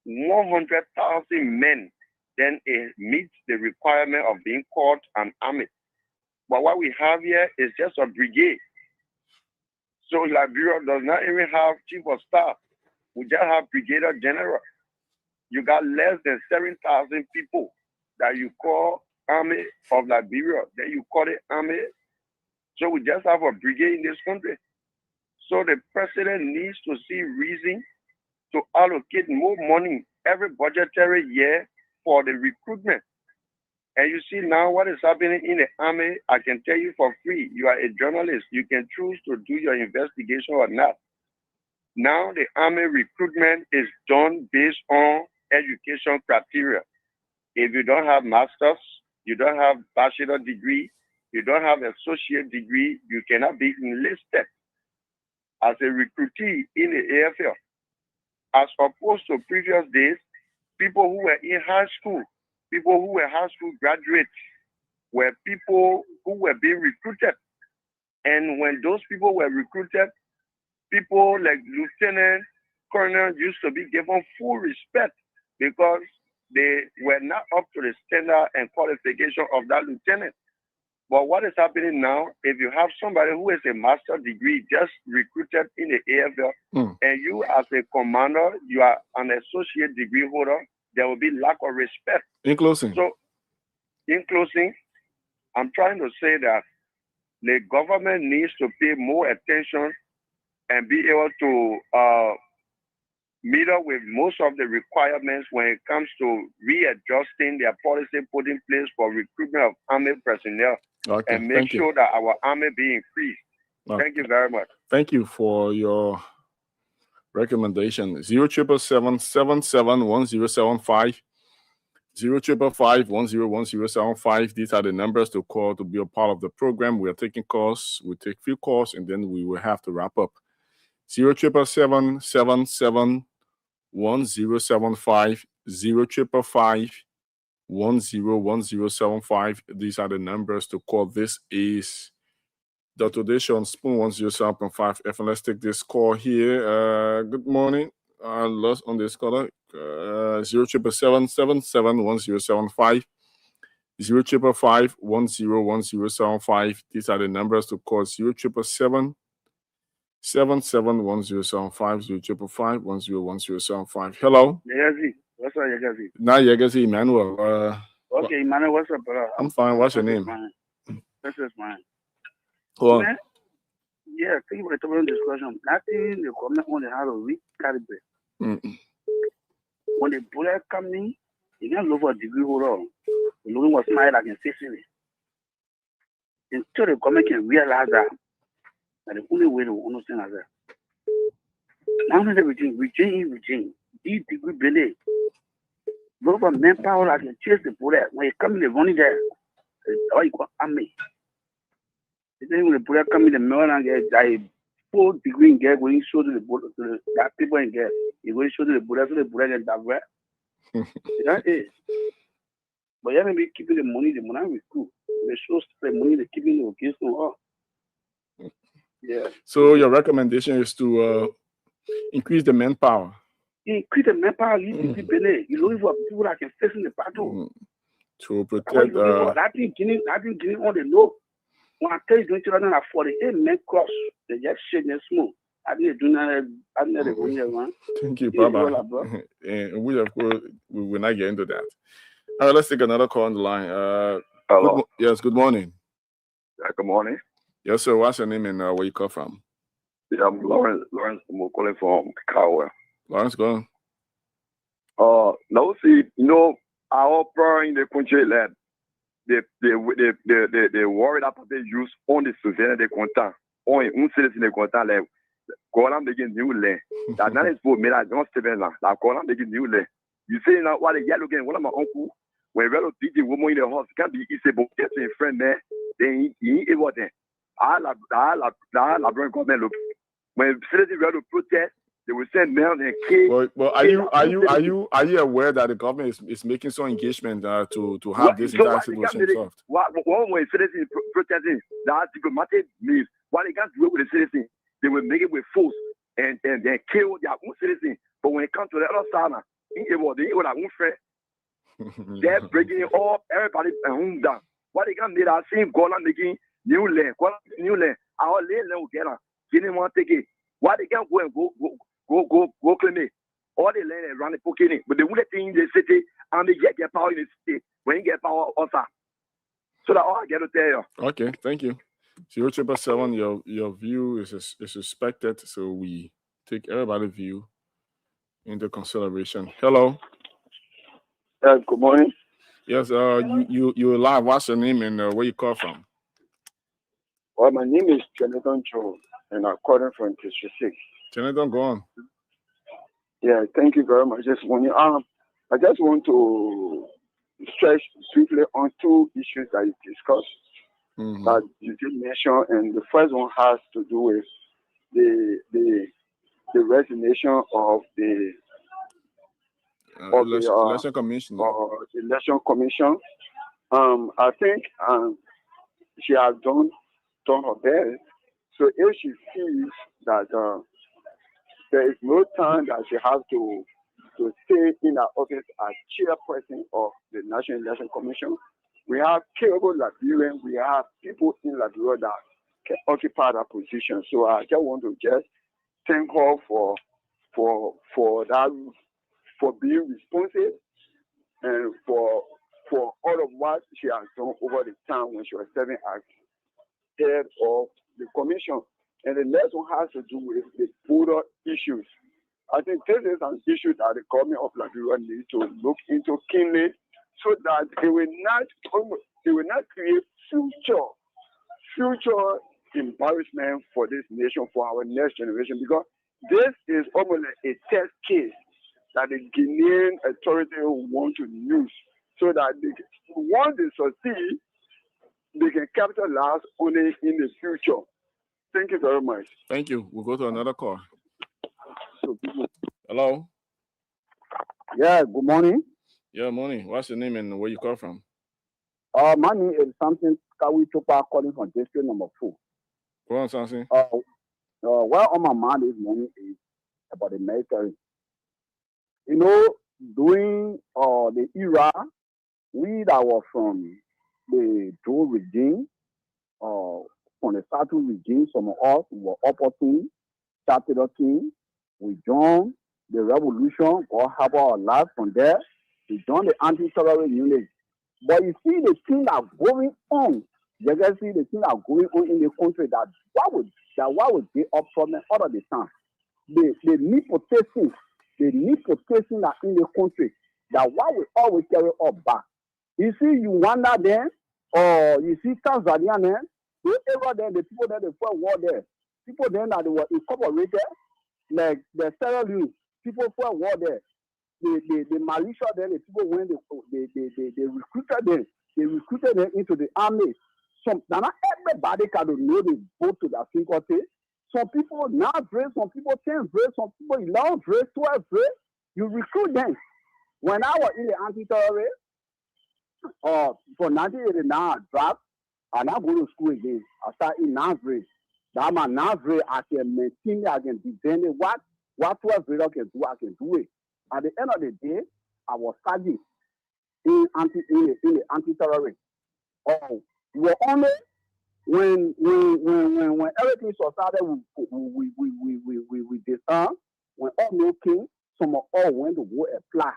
100,000 men. Then it meets the requirement of being called an army. But what we have here is just a brigade. So Liberia does not even have chief of staff. We just have brigadier general. You got less than 7,000 people that you call army of Liberia. Then you call it army. So we just have a brigade in this country. So the president needs to see reason to allocate more money every budgetary year for the recruitment. And you see now what is happening in the army. I can tell you for free. You are a journalist. You can choose to do your investigation or not. Now the army recruitment is done based on education criteria. If you don't have master's, you don't have bachelor degree, you don't have associate degree, you cannot be enlisted. as a recruitee in the AFL, as opposed to previous days, people who were in high school, people who were high school graduates, were people who were being recruited. And when those people were recruited, people like lieutenant, colonel used to be given full respect because they were not up to the standard and qualification of that lieutenant. But what is happening now, if you have somebody who has a master's degree just recruited in the AFL, and you as a commander, you are an associate degree holder, there will be lack of respect. In closing. So, in closing, I'm trying to say that the government needs to pay more attention and be able to meet up with most of the requirements when it comes to readjusting their policy put in place for recruitment of army personnel, and make sure that our army be increased. Thank you very much. Thank you for your recommendation. 077771075. 05551010075. These are the numbers to call to be a part of the program. We are taking calls. We take few calls and then we will have to wrap up. 077771075. 05551010075. These are the numbers to call. This is the Today Show on Spoon 107.5 FM. Let's take this call here. Good morning. Lost on this caller. 077771075. 05551010075. These are the numbers to call. 077771075. 05551010075. Hello. Yegazi, what's up, Yegazi? Now Yegazi, Emmanuel. Okay, Emmanuel, what's up, brother? I'm fine. What's your name? This is mine. Hold on. Yeah, thank you for the topic discussion. Nothing the comment on the how to recalibrate. When the bullet coming, you can't look for a degree holder. The looking was smile like in 60. Until the government can realize that the only way to understand that. Now everything, regime. These degree belay. Look for manpower like can chase the bullet. When you come in the running there, all you call army. Then when the bullet come in the middle and get a 4 degree in get when you show to the bullet to that people in get, you go show to the bullet so the bullet get that way. That is. But you may be keeping the money we cool. They show the money they keeping the occasion up. Yeah. So your recommendation is to increase the manpower. Increase the manpower, you look for people that can face in the battle. To protect I've been getting on the low. When I tell you 2048 men cross, they just shake and smoke. I didn't do that. I didn't one. Thank you, Baba. And we of course we will not get into that. All right, let's take another call on the line. Hello. Yes, good morning. Good morning. Yes, sir. What's your name and where you come from? Yeah, I'm Lawrence. I'm calling from Kawa. Lawrence, go on. Now see, our prayer in the country that they worried about the use on the civilian they content, on citizen they content like call them begin new land. That not is for me that don't stay now. Like call them begin new land. You see now what the yellow again, one of my uncle when we did the woman in the house can't be easy but get a friend there, then he able there. I bring government look. When citizens were to protest, they will send men and kids. But are you aware that the government is making some engagement to have this entire situation solved? When citizens protesting, that diplomatic means what they can't do with the citizens, they will make it with force and then kill their own citizens. But when it comes to the other side, they will have own friend. They're breaking it up, everybody home down. What they can do, I see Golan making new land. Our land will get on. Didn't want to take it. Why they can't go and go claim it? All the land and run the pocket, but the only thing in the city and they get power in the city when you get power also. So that all I get to tell you. Okay, thank you. 077, your view is respected, so we take everybody's view into consideration. Hello. Good morning. Yes, you live. What's your name and where you call from? Well, my name is Jonathan Joe, and I'm calling from District 6. Jonathan, go on. Yeah, thank you very much. Just when I just want to stress swiftly on 2 issues that you discussed that you did mention, and the first one has to do with the resignation of the election commission. Election commission. I think she has done her best. So if she sees that there is no time that she has to stay in her office as chairperson of the National Election Commission, we have capable Liberians, we have people in Liberia that can occupy that position. So I just want to thank her for being responsive and for all of what she has done over the time when she was serving as head of the commission. And the next one has to do with the border issues. I think this is an issue that the government of Liberia needs to look into keenly, so that it will not create future embarrassment for this nation, for our next generation, because this is almost like a test case that the Guinean authorities want to use, so that once they succeed, they can capitalize on it in the future. Thank you very much. Thank you. We'll go to another call. Hello. Yeah, good morning. Yeah, morning. What's your name and where you call from? My name is something Kawi Chopa, calling from district number 4. Go on, something. What on my mind this morning is about the military. You know, during the era, we that were from the Joe regime, from the Statutory regime, some of us were opportune, Statutory. We joined the revolution, God help our life from there. We joined the anti-terrorist unit. But you see the thing that going on, you can see the thing that going on in the country, that what would be up from all of the time. The nepotism that in the country, that what we always carry up back. You see Uganda then, or you see Tanzania then, whoever then, the people that they fought war there, people then that they were incorporated, like the Sierra Leone, people fought war there. The militia then, the people when they recruited them into the army. Not everybody can know they vote to the fingertip. Some people now brave, some people 10 brave, some people 11 brave, 12 brave. You recruit them. When I was in the anti-terrorist, for 1989, I dropped, and I go to school again. I start in 9th grade. That my 9th grade, I can maintain it, I can defend it. What 12th grade can do, I can do it. At the end of the day, I was studying in the anti-terrorist. We were only when everything started, we disarmed. When all no king, some of all went to go apply.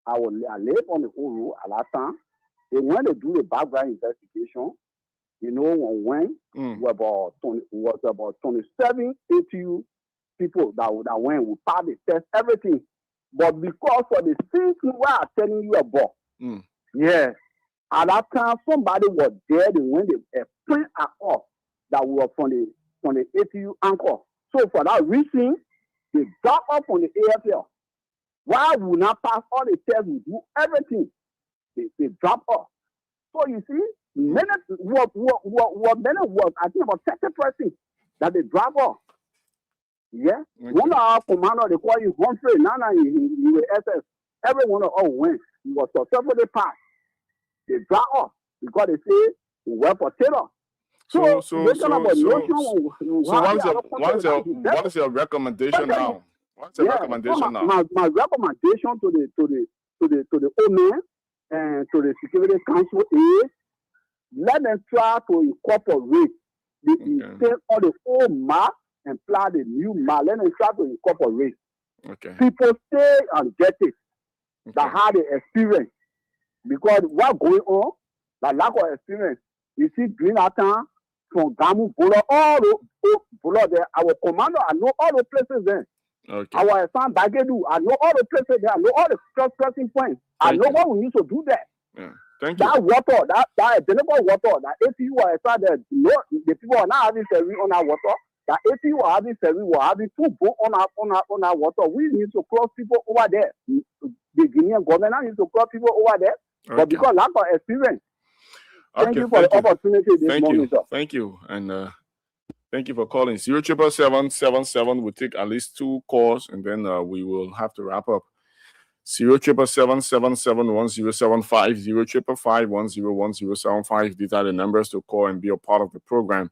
I lived on the whole road at that time. And when they do the background investigation, you know, when was about 27 ATU people that went, we passed the test, everything. But because of the same thing what I'm telling you about, yeah, at that time somebody was there when they print at us that we were from the ATU anchor. So for that reason, they dropped off on the AFL. Why we not pass all the tests, we do everything. They drop off. So you see, many was I think about 30% that they drop off. Yeah. Okay. One of our commander, they call you Humphrey. Now he was SS. Everyone went. He was successfully passed. They drop off because they say we work for terror. So what is your recommendation now? What's your recommendation now? My recommendation to the OMA and to the Security Council is let them try to incorporate instead of the old map and apply the new map. Let them try to incorporate. Okay. People stay and get it. That had the experience. Because what going on, the lack of experience. You see during that time, from Gamu, Bola, all the Bola there, our commander, I know all the places there. Okay. Our son Bagedu, I know all the places there, I know all the crossing points. I know what we need to do there. Yeah. Thank you. That water, that available water, that if you were there, the people are not having service on our water. That if you are having service, we are having 2 boats on our water. We need to cross people over there. The Guinean government needs to cross people over there. Okay. But because lack of experience. Thank you for the opportunity this morning, sir. Thank you. And Thank you for calling. 07777. We'll take at least 2 calls, and then we will have to wrap up. 077771075, 05551011075. These are the numbers to call and be a part of the program.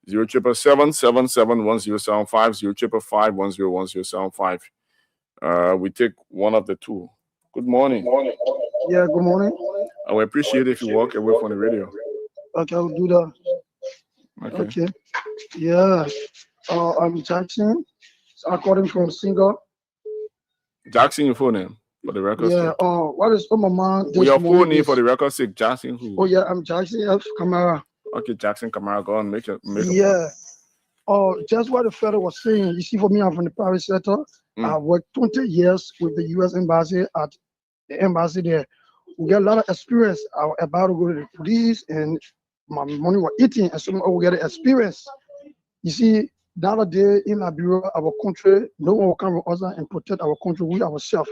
077771075, 05551011075. We take one of the two. Good morning. Yeah, good morning. I would appreciate if you walk away from the radio. Okay, I'll do that. Okay. Yeah. I'm Jackson. According from Single. Jackson, your full name for the record. Yeah. What is on my mind? Your full name for the record sake, Jackson who? Oh yeah, I'm Jackson F. Camara. Okay, Jackson Camara, go on, make it. Yeah. Just what the fellow was saying. You see, for me, I'm from the private sector. I worked 20 years with the U.S. Embassy at the embassy there. We get a lot of experience. I was about to go to the police, and my money was eating, and so we get the experience. You see, nowadays in Liberia, our country, no one will come with us and protect our country, we ourselves.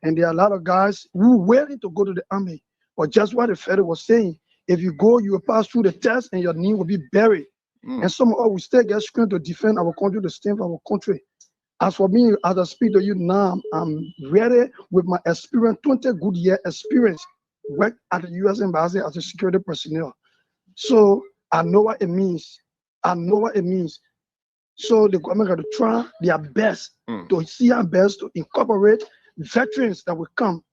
And there are a lot of guys who are willing to go to the army. But just what the fellow was saying, if you go, you will pass through the test, and your knee will be buried. And some of us will still get strength to defend our country, to stand for our country. As for me, as I speak to you now, I'm ready with my experience, 20 good year experience, work at the U.S. Embassy as a security personnel. So I know what it means. I know what it means. So the government got to try their best to see our best to incorporate veterans that will come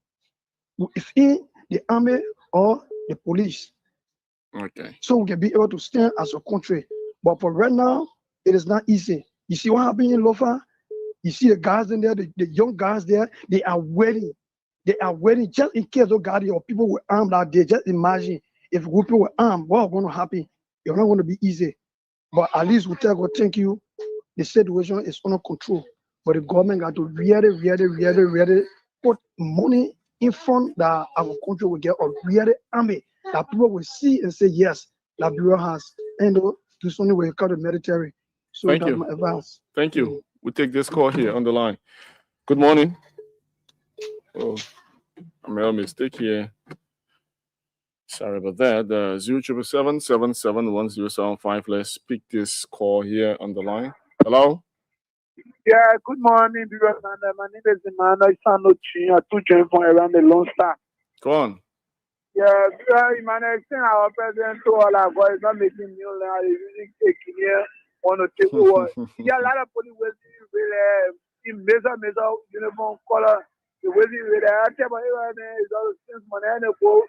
within the army or the police. Okay. So we can be able to stand as a country. But for right now, it is not easy. You see what happened in Lofa? You see the guys in there, the young guys there, they are waiting. They are waiting just in case those guys or people were armed out there. Just imagine if people were armed, what's going to happen? It's not going to be easy. But at least we tell God, thank you. The situation is under control. But the government got to really put money in front that our country will get a really army that people will see and say, yes, Liberia has. And do something when you call the military. So Thank that's you. my advice. Thank you. We take this call here on the line. Good morning. Oh, I made a mistake here. Sorry about that. 077771075. Let's pick this call here on the line. Hello? Yeah, good morning, viewers. My name is Emmanuel Sanochi. I took join from around the Lone Star. Go on. Yeah, Emmanuel, saying our president to all our boys not making new land, using taking here on the table. Yeah, a lot of police with in major uniform color. The way with I tell my is all since money and go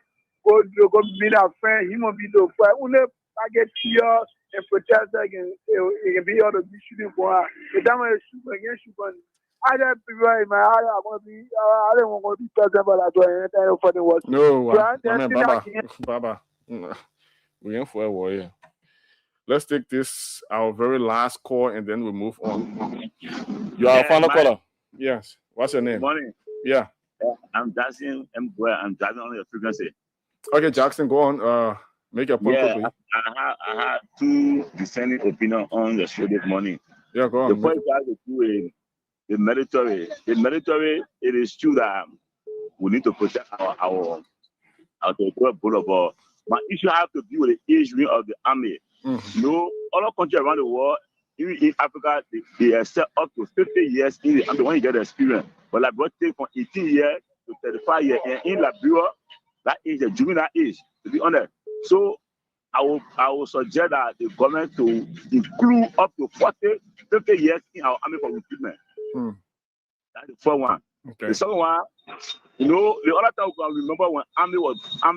meet our friend. He won't be the fight. Only I get here and protest against it can be all the shooting for her. The time I shoot against you, but I don't people in my heart. I want to be. I don't want to be president, but I don't for the world. No, Baba. We ain't for a warrior. Let's take this, our very last call, and then we move on. You are a final caller. Yes. What's your name? Good morning. Yeah. I'm Jackson M. Boy. I'm driving on your frequency. Okay, Jackson, go on. Make your point quickly. I had two dissenting opinions on the show this morning. Yeah, go on. The point has to do with the military. The military, it is true that we need to protect our territorial border, but my issue has to do with the age of the army. You know, other countries around the world, even in Africa, they are set up to 50 years in the army when you get the experience. But like what take from 18 years to 35 years, and in Liberia, that is the juvenile age, to be honest. So I will suggest that the government to include up to 50 years in our army for recruitment. That's the first one. Okay. The second one, you know, the other time I remember when army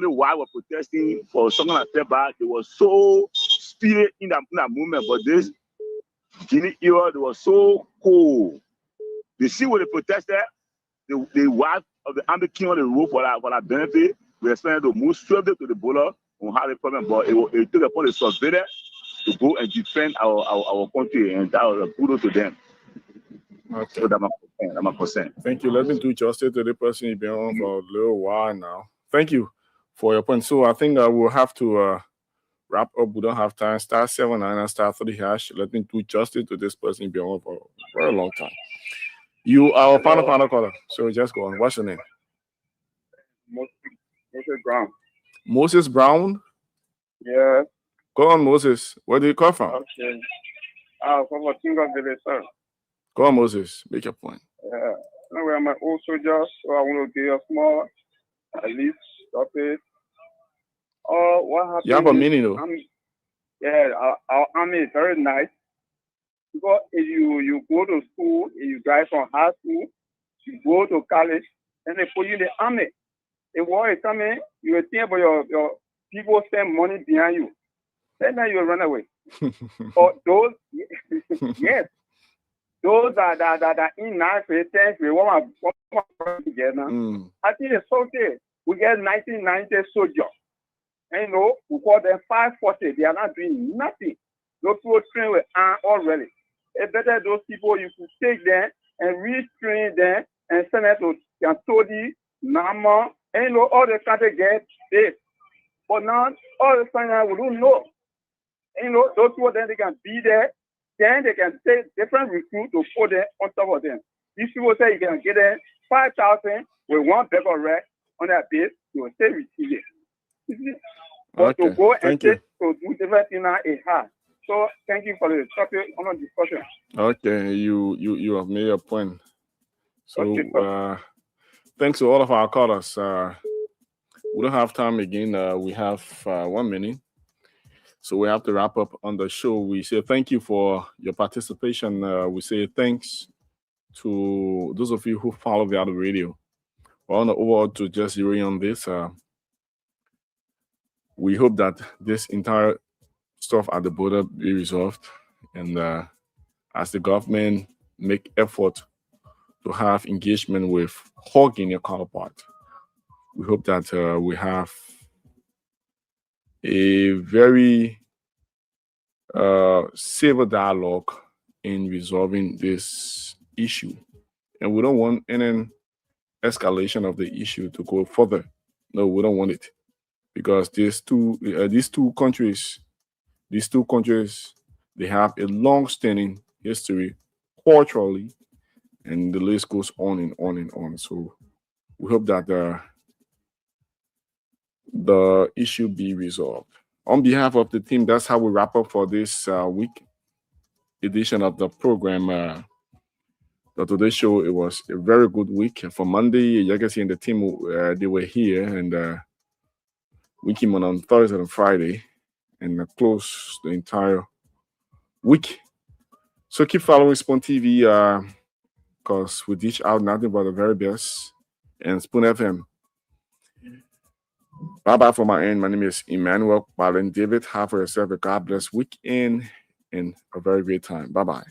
wives were protesting for something like that, they were so spirit in that movement. But this Guinea era, they were so cold. You see when they protested, the wife of the army came on the road for that benefit. We expected to move swiftly to the border on how the problem, but it took upon the surveillance to go and defend our country, and that was a kudos to them. Okay. So that's my percent. Thank you. Let me do justice to the person you've been on for a little while now. Thank you for your point. So I think I will have to wrap up. We don't have time. *79 and *30#. Let me do justice to this person you've been on for a very long time. You are a final caller. So just go on. What's your name? Moses Brown. Moses Brown? Yeah. Go on, Moses. Where do you come from? Okay. For Tinga Village, sir. Go on, Moses. Make your point. Anyway, I'm an old soldier, so I want to give a small, at least, stop it. What happened? You have a meaning, though. Our army is very nice. Because if you go to school, if you guys from high school, you go to college, and they put you in the army. If war is coming, you will think about your people spend money behind you. Then you will run away. Or those, yes, those that in 9th grade, 10th grade, one together. I think it's okay. We get 1990 soldiers. And you know, we call them 540. They are not doing nothing. Those people train with arm already. It's better those people you could take them and retrain them and send them to Todi, Nama, and you know, all the country get this. But now, all the time we don't know. And you know, those people then they can be there, then they can take different recruits to put them on top of them. These people say you can get them 5,000 with one bag of rest on their base, you will still receive it. But to go and take to do different things now is hard. So thank you for the topic on the discussion. Okay, you have made a point. So thanks to all of our callers. We don't have time again. We have 1 minute. So we have to wrap up on the show. We say thank you for your participation. We say thanks to those of you who follow the other radio. On the overall to just zeroing on this, we hope that this entire stuff at the border be resolved, and as the government make effort to have engagement with hugging your counterpart, we hope that we have a very civil dialogue in resolving this issue, and we don't want any escalation of the issue to go further. No, we don't want it, because these two countries, they have a long-standing history culturally, and the list goes on and on and on. So we hope that the issue be resolved. On behalf of the team, that's how we wrap up for this week edition of the program. The Today Show, it was a very good week. For Monday, Yagasi and the team, they were here, and we came on Thursday and Friday, and close the entire week. So keep following Spoon TV, because we dish out nothing but the very best, and Spoon FM. Bye-bye for my end. My name is Emmanuel Balen David. Have for yourself a God bless weekend and a very great time. Bye-bye.